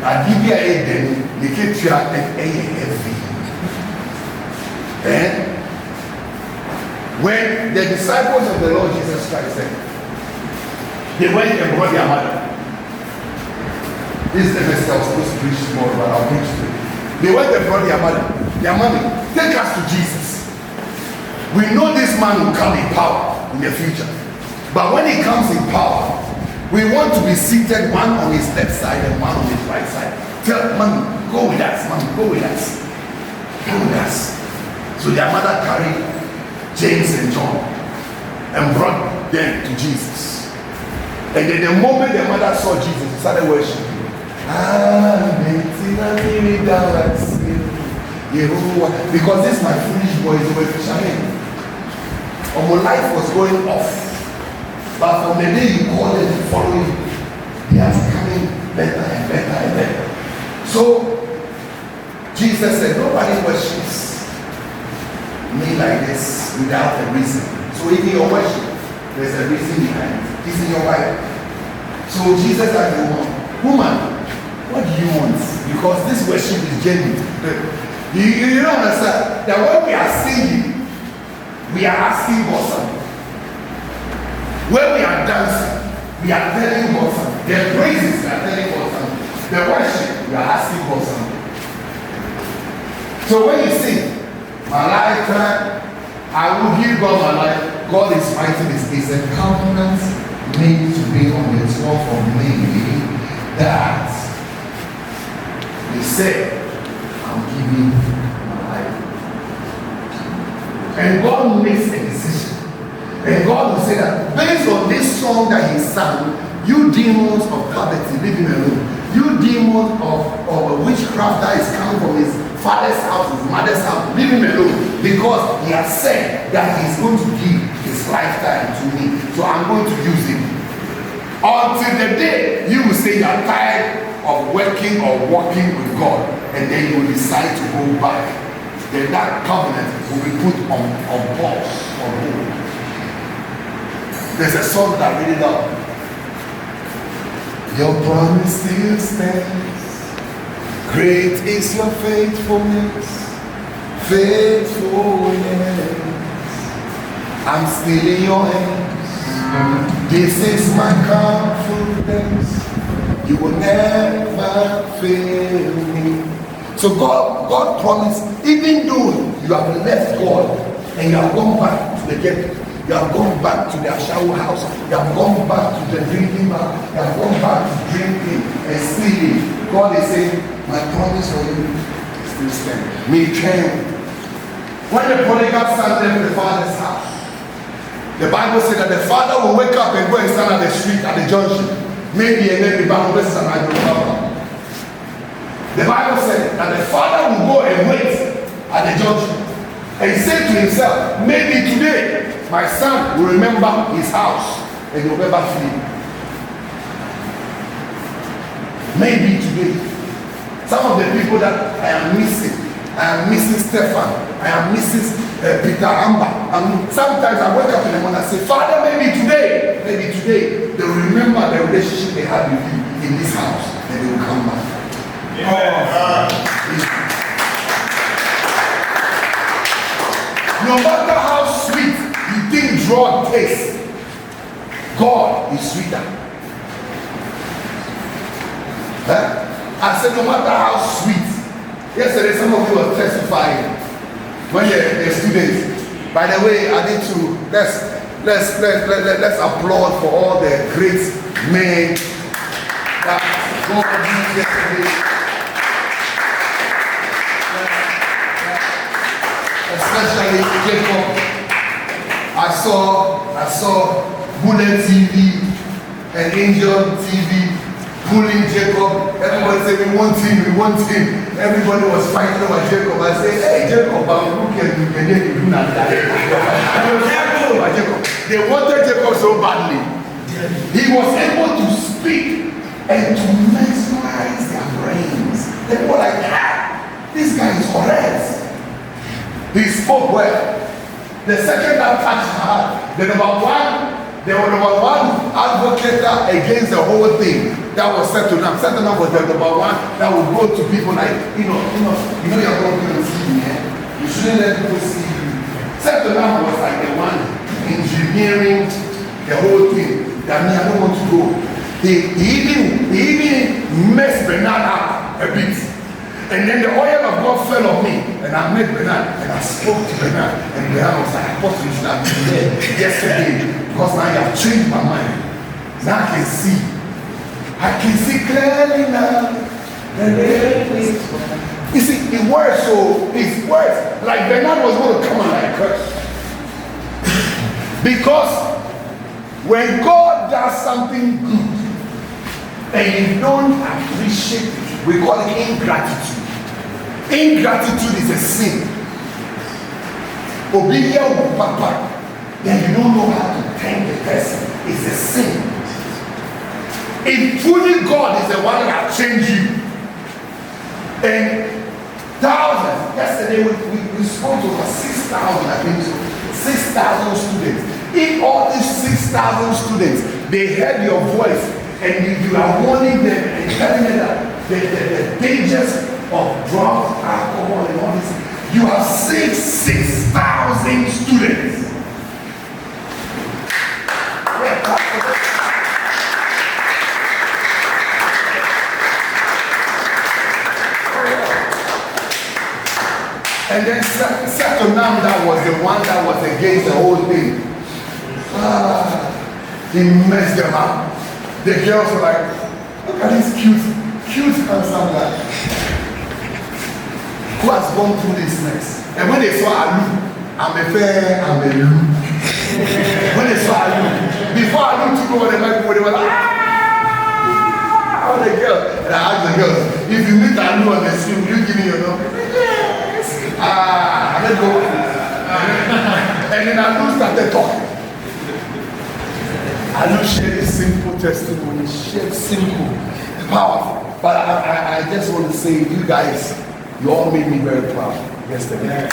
I give you a then you get you at heavy. And when the disciples of the Lord Jesus Christ said, they went and brought their mother. This is the message I was supposed to preach tomorrow, but I'll preach today. They went and brought their mommy, take us to Jesus. We know this man will come in power in the future. But when he comes in power, we want to be seated, one on his left side and one on his right side. Tell mommy, go with us, mommy, go with us. Go with us. So their mother carried James and John and brought them to Jesus. And then the moment the mother saw Jesus, he started worshiping. Because this my foolish boy is over fisherman. My life was going off. But from the day you call it and follow him, he has coming better and better and better. So Jesus said, nobody worships me like this without a reason. So in your worship, there's a reason behind it. It's in your Bible. So Jesus asked the woman, what do you want? Because this worship is genuine. You don't understand that when we are singing, we are asking for something. When we are dancing, we are telling God something. The praises, we are telling God something. The worship, we are asking God something. So when you sing, my lifetime, I will give God my life. God is fighting his case. A covenant made to be on the 12th of May that he said, I'm giving my life. And God makes a decision. And God will say that based on this song that he sang, you demons of poverty, leave him alone. You demons of witchcraft that is coming from his father's house, his mother's house, leave him alone. Because he has said that he's going to give his lifetime to me. So I'm going to use him. Until the day you will say you are tired of working or walking with God, and then you will decide to go back. Then that covenant will be put on pause, on hold. There's a song that I really love. Your promise still stands. Great is your faithfulness. Faithfulness. I'm still in your hands. This is my confidence. You will never fail me. So God promised, even though you have left God and you have gone back to the ghetto, you have gone back to the shower house, you have gone back to the drinking bar, you have gone back to drinking and stealing. God is saying, my promise for you still stands. Me came. When the prodigal son left the father's house, the Bible said that the father will wake up and go and stand at the street, at the junction. Maybe and maybe Bible verses and I don't know. The Bible said that the father will go and wait at the junction and say to himself, maybe today my son will remember his house and he will never flee. Maybe today. Some of the people that I am missing Stefan, I am missing Peter Amber. Sometimes I wake up in the morning and say, Father, maybe today, they will remember the relationship they had with you in this house and they will come back. No matter how sweet you think drug tastes, God is sweeter. I said no matter how sweet. Yesterday some of you were testifying when the students. By the way, I need to let's applaud for all the great men that God used yesterday. Especially Jacob. I saw Bullet TV and Angel TV pulling Jacob. Everybody said we want him. Everybody was fighting over Jacob. I said, hey Jacob, but who can you do that? They wanted Jacob so badly. He was able to speak and to mesmerize their brains. They were like, this guy is correct. He spoke well. The second that touched my heart, the number one advocate against the whole thing that was said to them. Set up was the number one that would go to people like, you know you're going to see me, eh? You shouldn't let people see you. Set to them was like the one engineering the whole thing. That me, I don't want to go. He even messed Bernard up a bit. And then the oil of God fell on me, and I met Bernard, and I spoke to Bernard, and Bernard was like, Apostle, you should have been there yesterday, because now you have changed my mind. Now I can see. I can see clearly now. You see, it works, so it's worse. Like Bernard was going to come and like curse. Because when God does something good, and you don't appreciate it, we call it ingratitude. Ingratitude is a sin. Obedience, papa, then you don't know how to thank the person. It's a sin. If truly God is the one that changed you, and thousands, yesterday we spoke to over 6,000, I think so, 6,000 students. If all these 6,000 students, they heard your voice, and you are warning them and telling them that the dangers of drugs, alcohol, and all this, you have saved 6,000 students. And then second now, that was the one that was against the whole thing. He messed them up. The girls were like, look at this cute handsome guy. Who has gone through this mess? And when they saw Alu, I'm a fair, I'm a Lu. When they saw Alu, before Alu took over the microphone, they were like, ah! All the girls. And I asked the girls, if you meet Alu on the street, will you give me your number? Yes. Let's go. And then Alu started talking. Alu shared a simple testimony, shared simple, powerful. But I just want to say, you guys, you all made me very proud yesterday.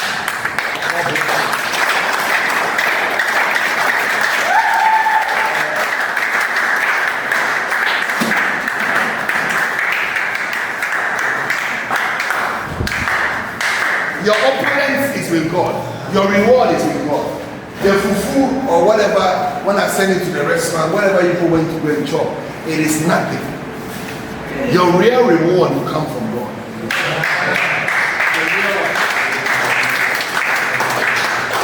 Your opulence is with God. Your reward is with God. The fufu or whatever, when I send it to the restaurant, whatever you go to go and chop, it is nothing. Your real reward will come from God.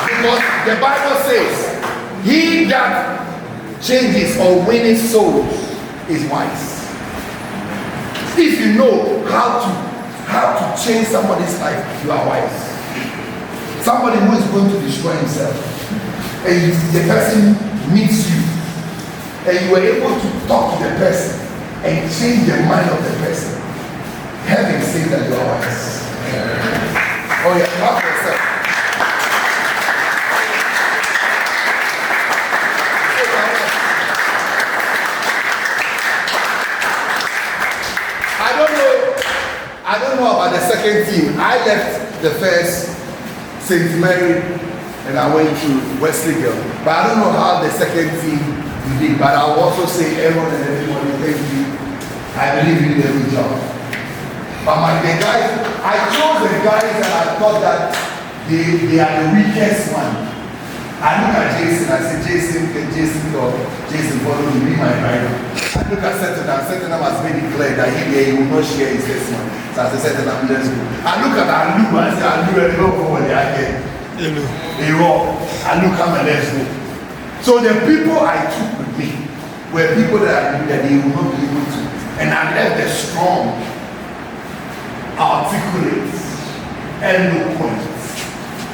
Because the Bible says, he that changes or wins souls is wise. If you know how to change somebody's life, you are wise. Somebody who is going to destroy himself, and the person meets you, and you were able to talk to the person and change the mind of the person, heaven says that you are wise. Oh yeah, help yourself. I don't know about the second team. I left the first St. Mary and I went to Wesley Girl. But I don't know how the second team you did. But I'll also say everyone and everybody, thank you. I believe you did a good job. But the guys, I chose the guys that I thought that they are the weakest one. I look at Jason, I say, Jason, follow me, be my rival. I look at Settenham has made it clear that he will not share his testimony. So I said, Settenham, let's go. I look at Alu, I say, Alu, let's go forward there again. Alu, come and let's go. So the people I took with me were people that I knew that they will not be able to. And I left the strong, articulate, eloquent.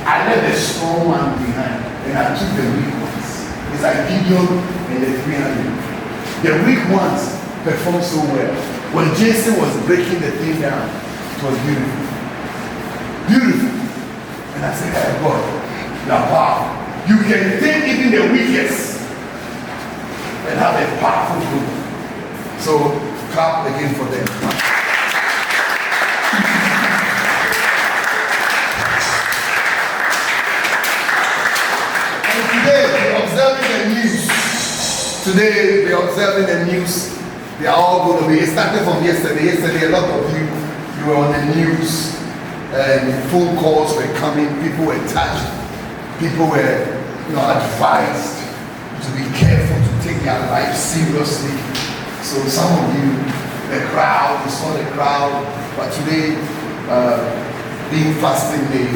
I left the strong one behind. And I took the weak ones. It's like Gideon and the 300. The weak ones performed so well. When Jason was breaking the thing down, it was beautiful. Beautiful. And I said, hey God, you are powerful. You can take even the weakest and have a powerful group. So clap again for them. Today we are observing the news. They are all going to be. It started from yesterday. Yesterday, a lot of you were on the news, and phone calls were coming. People were touched. People were, advised to be careful, to take their life seriously. So some of you, the crowd we saw the crowd, but today, being fasting day,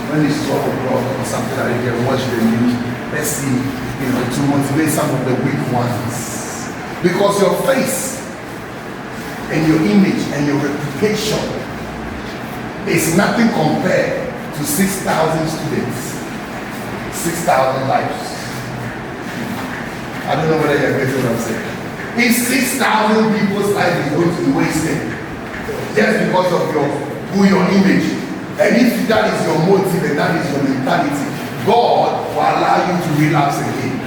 when it's 12 o'clock or something like that, you can watch the news. Let's see, to motivate some of the weak ones. Because your face and your image and your reputation is nothing compared to 6,000 students, 6,000 lives. I don't know whether you're getting what I'm saying. If 6,000 people's life is going to be wasted just because of your image, and if that is your motive and that is your mentality, God will allow you to relapse again.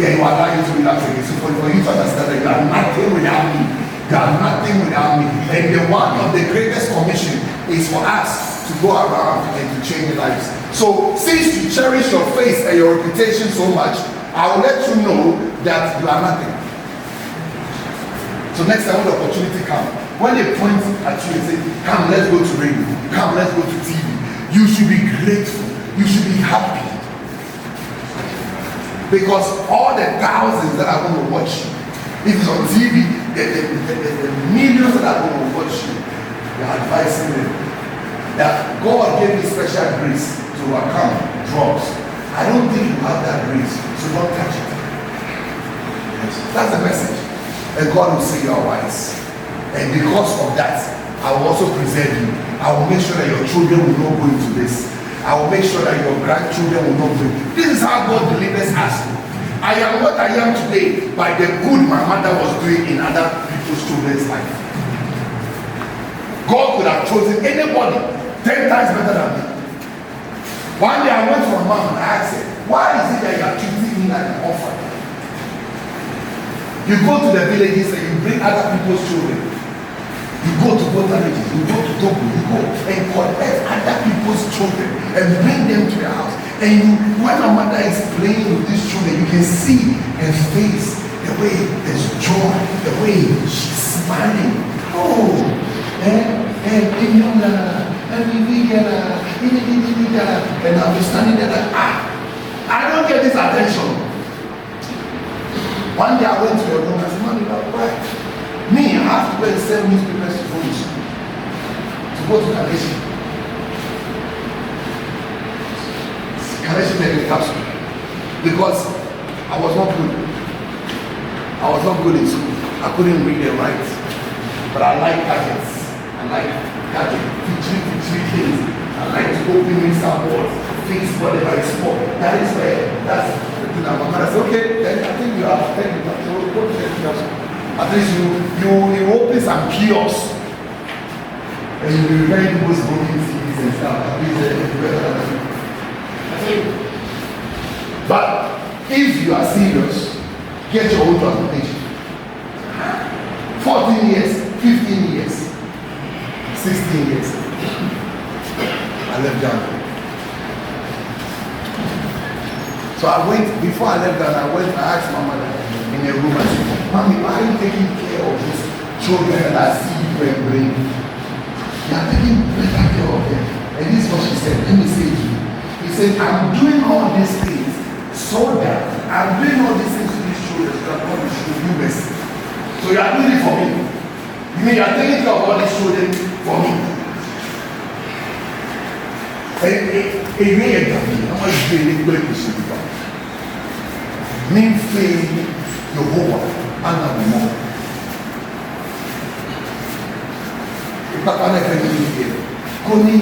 Yeah, He will allow you to relapse again. So for you to understand that you are nothing without me. You are nothing without me. And the one of the greatest commission is for us to go around and to change lives. So since you cherish your face and your reputation so much, I will let you know that you are nothing. So next time when the opportunity comes, when they point at you and say, come, let's go to radio, come, let's go to TV, you should be grateful. You should be happy. Because all the thousands that are going to watch you, if it's on TV, the millions that are going to watch you, you're advising them that God gave me special grace to overcome drugs. I don't think you have that grace, so don't touch it. Yes. That's the message. And God will say you are wise. And because of that, I will also preserve you. I will make sure that your children will not go into this. I will make sure that your grandchildren will not go. This is how God delivers us. I am what I am today by the good my mother was doing in other people's children's life. God could have chosen anybody 10 times better than me. One day I went to my mom and I asked her, why is it that you are treating me like an orphan? You go to the villages and you bring other people's children. You go to both villages, you go to Togo, you go and collect other people's children and bring them to your house. And when my mother is playing with these children, you can see her face, the way there's joy, the way she's smiling. Oh, and I'll be standing there like, I don't get this attention. One day I went to your room and I said, Mommy, why? Me, I have to go and sell newspapers to finish. To go to Calation. Calation made a capsule. Because I was not good. I was not good in school. I couldn't read and write. But I like gadgets. I like gadgets. Featuring things. I like to open some boards. Things whatever is small. That is where, that's the thing that my mother said, okay, then I think you have 10 minutes. So go to the capsule. At least you open some kiosks and you will read people's broken CDs and stuff. At least but if you are serious, get your own transportation. 14 years, 15 years, 16 years. I left Ghana. So I went, before I left Ghana, I asked my mother in a room, I said, Mommy, why are you taking care of these children that I see you and bring? You are taking better care of them. And this is what she said. Let me say to you. He said, I'm doing all these things so that I'm doing all these things to these children so that God will show you mercy. So you are doing it for me. You mean you are taking care of all these children for me? And you ain't got me. How much do you need to see you? Mean faith, Jehovah, and the more. If I can't ever do it again, only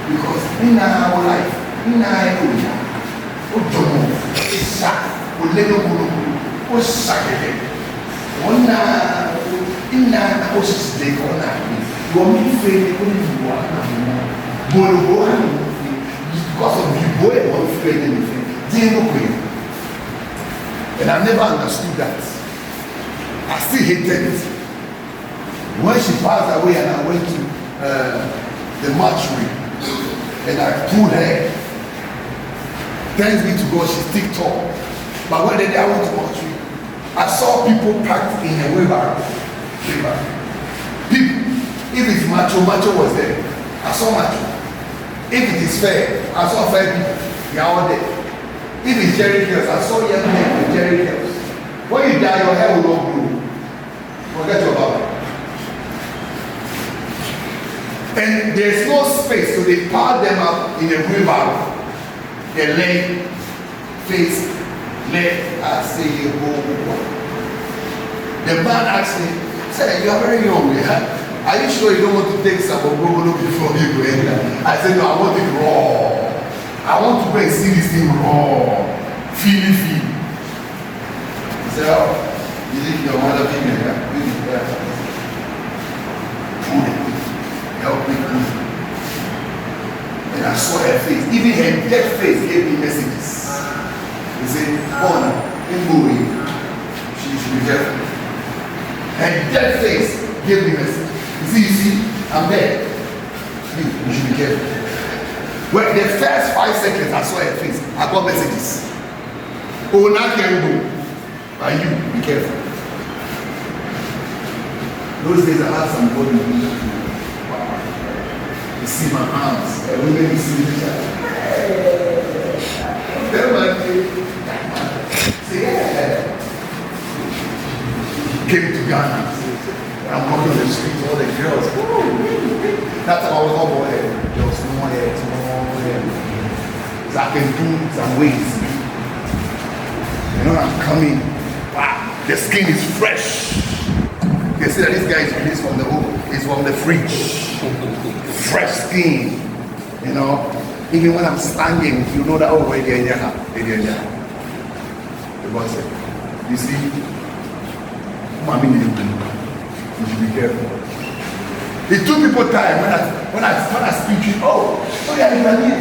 because in our life, in our area, we don't know. It's sad. We let go. We sad again. In our houses, they go now. You only faith, only you are not. Because of you, boy, won't faith anything. And I never understood that. I still hated it. When she passed away and I went to the mortuary and I pulled her, thanks be to God, she's still tall. But when the day I went to mortuary, I saw people packed in a wheelbarrow. People, if it's macho was there. I saw macho. If it is fair, I saw fair people. They are all there. If it's Jerry Hills, I saw young men with Jerry Hills. When you die, your hair will not grow. And there's no space, so they piled them up in a wheelbarrow. Their leg, face, leg, I say, the man asked me, said, you are very young, yeah? Are you sure you don't want to take some of Google before you go in there? I said, no, I want it raw. I want to go and see this thing raw. Feel. He said, oh, you think your mother female? Help me. And I saw her face. Even her dead face gave me messages. He said, Honor, in Bowie, she should be careful. Her dead face gave me messages. You see, I'm there. You should be careful. Well, the first 5 seconds I saw her face, I got messages. Oh, now can go. But you, be careful. Those days I had some body. You see my arms. Everybody you see the child. Tell my kid. Say, yeah. Came to Ghana. I'm walking on the streets, all the girls. That's how I was all boy. There was small hair. So I can do some ways. You know, I'm coming. Wow, the skin is fresh. They say that this guy is released from the home. It's from the fridge. Fresh skin. You know, even when I'm standing, you know that, oh, where they're in there. The boy said, you see, mommy need to. You should be careful. It took people time when I speak to you. Oh yeah, you are here.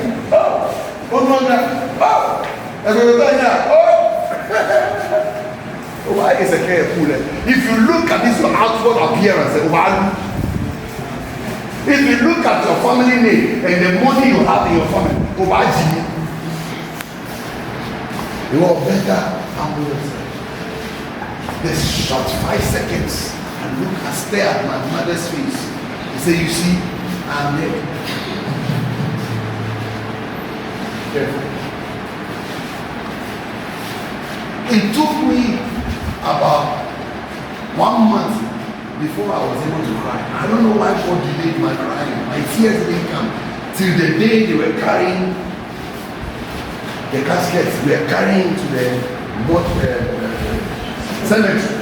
Oh no, oh, why is a careful? If you look at this your outward appearance, if you look at your family name and the money you have in your family, you are better humble yourself. This short 5 seconds. And look, I stare at my mother's face. He said, you see, I'm there. Careful. It took me about 1 month before I was able to cry. I don't know why God delayed my crying. My tears didn't come till the day they were carrying the caskets. We were carrying to the cemetery.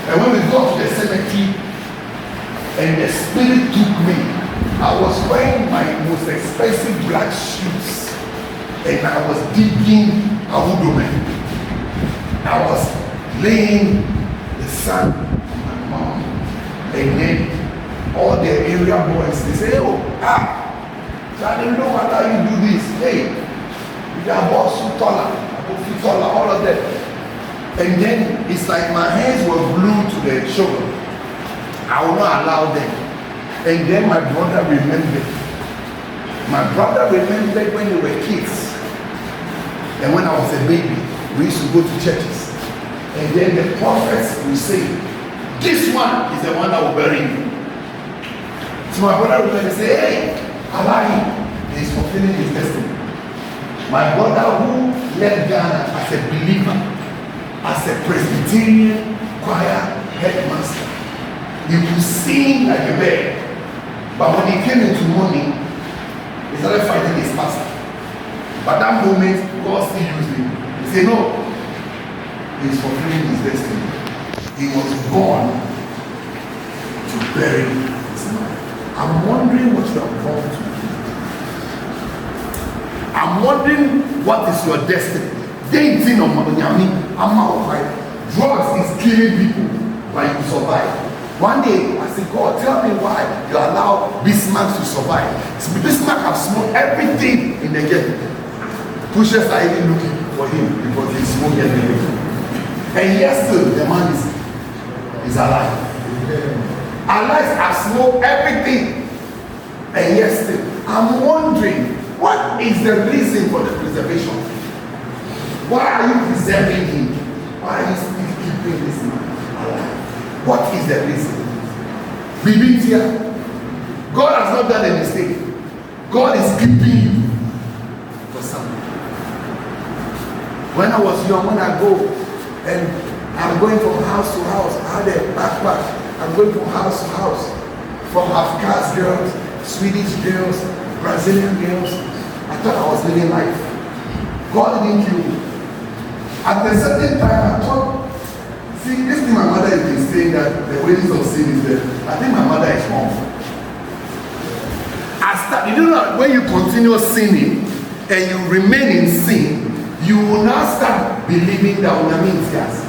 And when we got to the cemetery and the spirit took me, I was wearing my most expensive black shoes and I was digging a woodman. I was laying the sun on my mom. And then all the area boys, they say, oh, I didn't know how you do this. Hey, you are boss taller, all of that. And then it's like my hands were glued to the shoulder. I will not allow them. And then my brother remembered. My brother remembered when they were kids. And when I was a baby, we used to go to churches. And then the prophets will say, this one is the one that will bury you. So my brother remembered and say, hey, allow him. He's fulfilling his destiny. My brother who left Ghana as a believer, as a Presbyterian choir headmaster, he would sing like a bird. But when he came into money, he started fighting his pastor. But that moment, God still used him. He said, no, he's fulfilling his destiny. He was born to bury his man. I'm wondering what you are born to do. I'm wondering what is your destiny. Drugs is killing people, but you survive. One day, I said, God, tell me why you allow Bismarck to survive. Bismarck has smoked everything in the ghetto. Pushers are even looking for him because he's smoking everything. And yet still, the man is alive. Alive has smoked everything. And yet still, I'm wondering, what is the reason for the preservation? Why are you preserving him? Why are you still keeping this man alive? What is the reason? Bibitia. God has not done a mistake. God is keeping you for something. When I was young, when I go and I'm going from house to house, I had a backpack. I'm going from house to house. from Afghan girls, Swedish girls, Brazilian girls. I thought I was living life. God didn't kill me. At a certain time, I thought, see, this thing my mother has been saying that the wages of sin is there. I think my mother is wrong. You know, when you continue sinning and you remain in sin, you will now start believing that una means gas.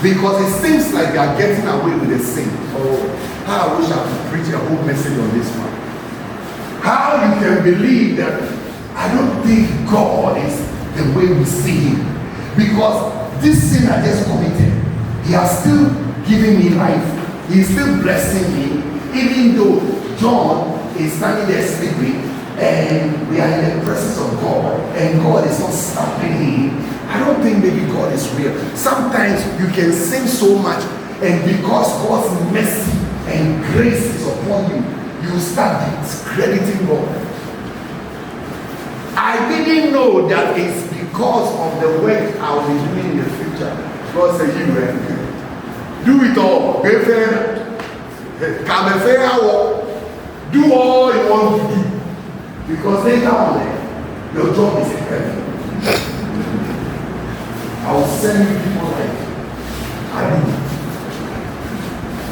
Because it seems like you are getting away with the sin. Oh, how I wish I could preach a whole message on this one. How you can believe that I don't think God is the way we see him. Because this sin I just committed, he has still given me life. He is still blessing me, even though John is standing there sleeping and we are in the presence of God and God is not stopping him. I don't think maybe God is real. Sometimes you can sin so much and because God's mercy and grace is upon you, you start discrediting God. I didn't know that it's because of the work I will be doing in the future. God said, you do it all. Be fair. Come fair. Do all you want to do. Because later on, your job is in heaven. I will send you people like Ali.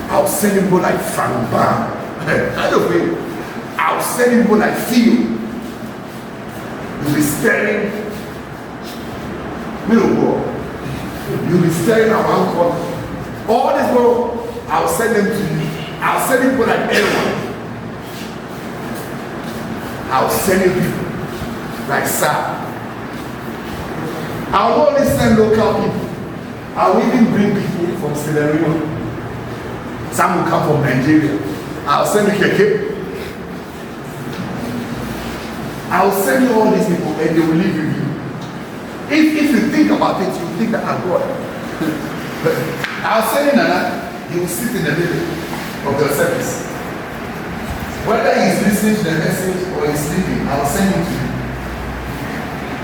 I will send people like Frank Bam. I don't know. I will send people like Theo. You'll be staring. You'll be staring at one corner. All this world, I will send them to me. I will send people like everyone. I'll send you people like Sam. I'll only send local people. I'll even bring people from Sierra Leone. Some will come from Nigeria. I'll send you Keke. I'll send you all these people and they will live with you. If you think about it, you think that I'm God. I'll send you Nana. He will sit in the middle of your service. Whether he's listening to the message or he's sleeping, I'll send him to you.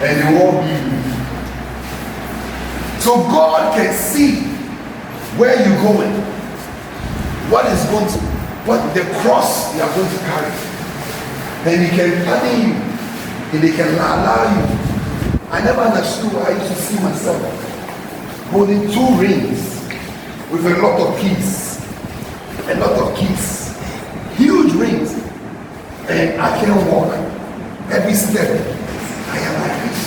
And they will all be with you. So God can see where you're going, what is going to, what the cross you are going to carry. And he can pardon you, and he can allow you. I never understood why I used to see myself holding 2 rings with a lot of keys. A lot of keys. Huge rings, and I can't walk. Every step, I am like this.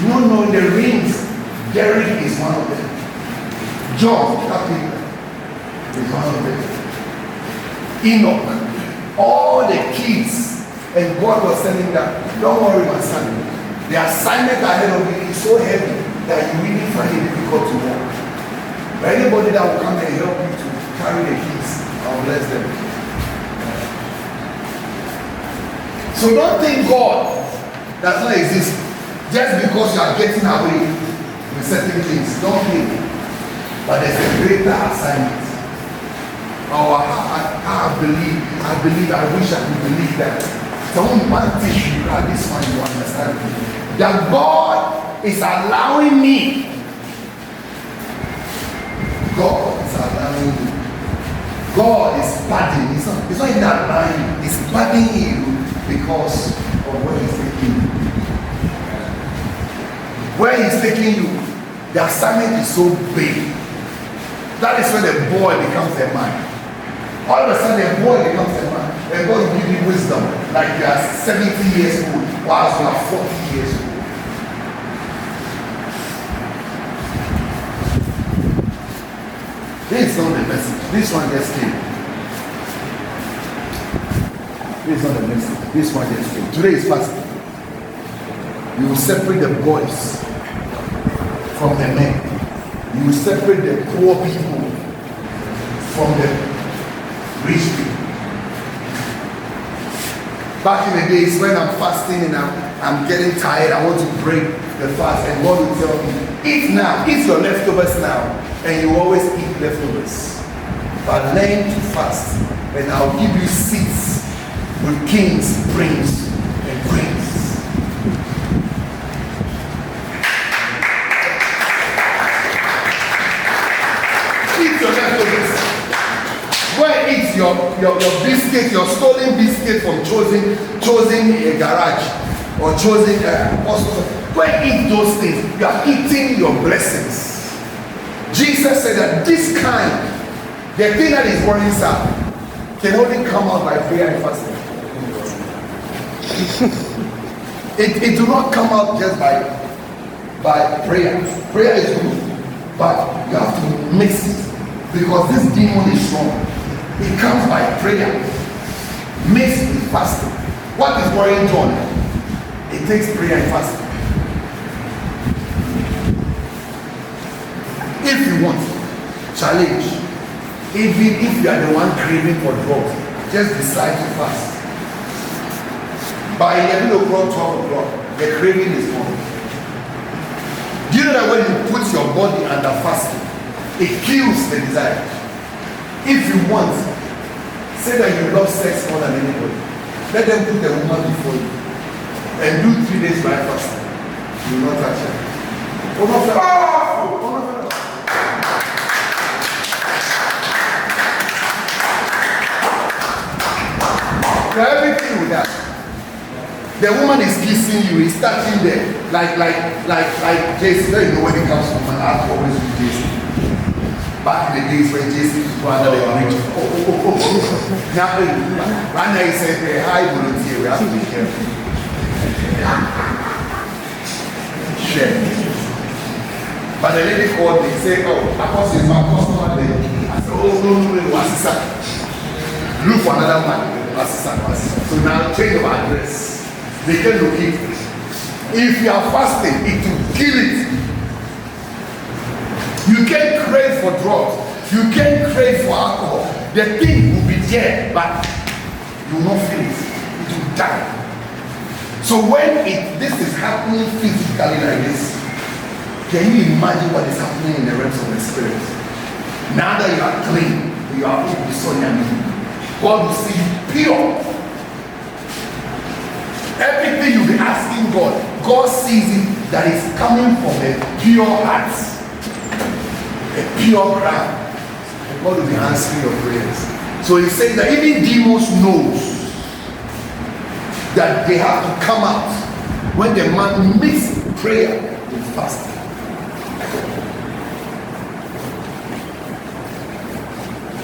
No, the rings. Derek is one of them. John, is one of them. Enoch, all the kids, and God was telling them, don't worry, my son. The assignment ahead of you is so heavy that you really find it difficult to walk. But anybody that will come and help you to carry the keys, I'll bless them. So don't think God does not exist just because you are getting away with certain things. Don't think. But there's a greater assignment. Oh, I wish I could believe that. Don't want to teach you that this one you understand. That God is allowing me. God is allowing you. God is pardoning. It's not in that line. It's pardoning you because of where He's taking you. Where He's taking you, the assignment is so big. That is when the boy becomes a man. All of a sudden, the boy becomes a man. And God will give you wisdom, like you are 70 years old, whilst you are 40 years old. This is not the message. This one just came. This is not the message. This one just came. Today is fasting. You will separate the boys from the men. You will separate the poor people from the rich people. Back in the days when I'm fasting and I'm getting tired, I want to break the fast, and God will tell me, eat now, eat your leftovers now, and you always eat leftovers. But learn to fast, and I'll give you seats with kings, princes, and queens. Eat your leftovers. Go and eat your your biscuit, your stolen biscuit from chosen a garage or chosen Apostel. Go and eat those things. You are eating your blessings. Jesus said that this kind, the thing that is worrying some, can only come out by prayer and fasting. It do not come out just by prayer. Prayer is good, but you have to mix it because this demon is strong. It comes by prayer, mixed with fasting. What is worrying John? It takes prayer and fasting. If you want challenge, even if you are the one craving for drugs, just decide to fast. By 11 o'clock, 12 o'clock, the craving is gone. Do you know that when you put your body under fasting, it kills the desire? If you want, say that you love sex more than anybody, let them put the woman before you and do 3 days by fasting. You will not touch her. Everything with that. The woman is kissing you, he's touching there, like Jason. You know when it comes to man, I always do Jason. Back in the days when Jason used to go under the bridge. Now, right now he said, hey, hi, volunteer, we have to be careful. Share. But the lady called me, say, oh, Apostel is my customer there. I said, oh, no, what's this? Look for another man. So now change of address. They can locate it. If you are fasting, it will kill it. You can't crave for drugs. You can't crave for alcohol. The thing will be there, but you will not feel it. It will die. So when this is happening physically like this, can you imagine what is happening in the realms of the spirit? Now that you are clean, you are able to be so yummy. God will see you pure. Everything you'll be asking God, God sees it that is coming from a pure heart, a pure ground. And God will be answering your prayers. So he says that even demons knows that they have to come out when the man mixes prayer with fasting.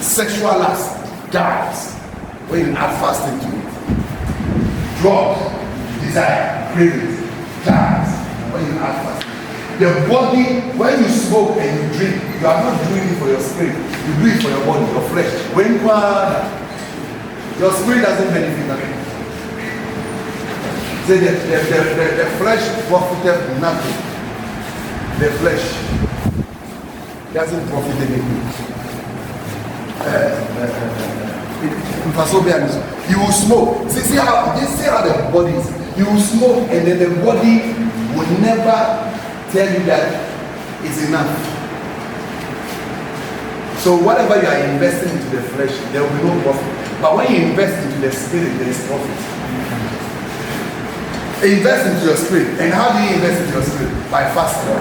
Sexual lust dies when you add fasting to it. Drugs, desire, cravings dies when you add fasting. The body, when you smoke and you drink, you are not doing it for your spirit, you do it for your body, your flesh. When your spirit doesn't benefit nothing. Say the flesh profiteth nothing. The flesh doesn't profit anything. You will smoke. See how the body is. You will smoke and then the body will never tell you that it's enough. So whatever you are investing into the flesh, there will be no profit. But when you invest into the spirit, there is profit. Invest into your spirit. And how do you invest into your spirit? By fasting.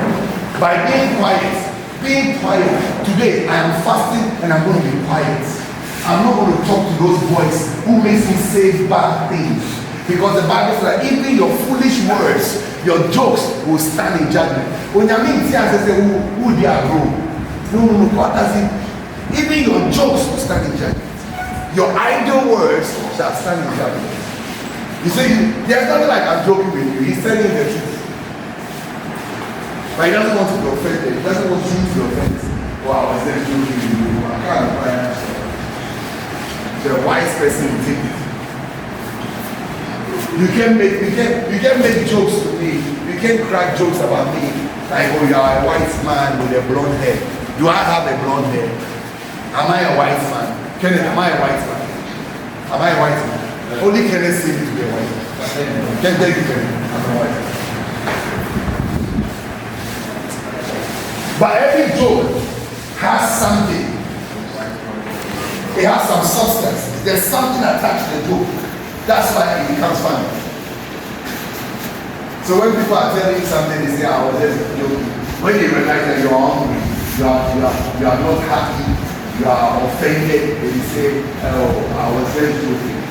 By being quiet. Being quiet. Today I am fasting and I'm going to be quiet. I'm not going to talk to those boys who makes me say bad things. Because the Bible says that even your foolish words, your jokes will stand in judgment. When you mean say who they are wrong. No, God doesn't. Even your jokes will stand in judgment. Your idle words shall stand in judgment. You see, there's nothing like I'm joking with you. He's telling you the truth. But he doesn't want to be offended. He doesn't want you to be offended. Oh, I was there joking with you. I can't apply. The wise person will take it. You can make jokes to me. You can crack jokes about me. Like, oh, you are a white man with a blonde hair. Do I have a blonde hair? Am I a white man? Kenneth, am I a white man? Am I a white man? Only Kenneth seems to be a white man. Can tell you, Kenneth, I'm a white man. But every joke has something. It has some substance. There's something attached to the joke. That's why it becomes funny. So when people are telling you something, they say, I was just joking. When you realize that you're hungry, you are not happy, you are offended and you say, oh, I was very joking.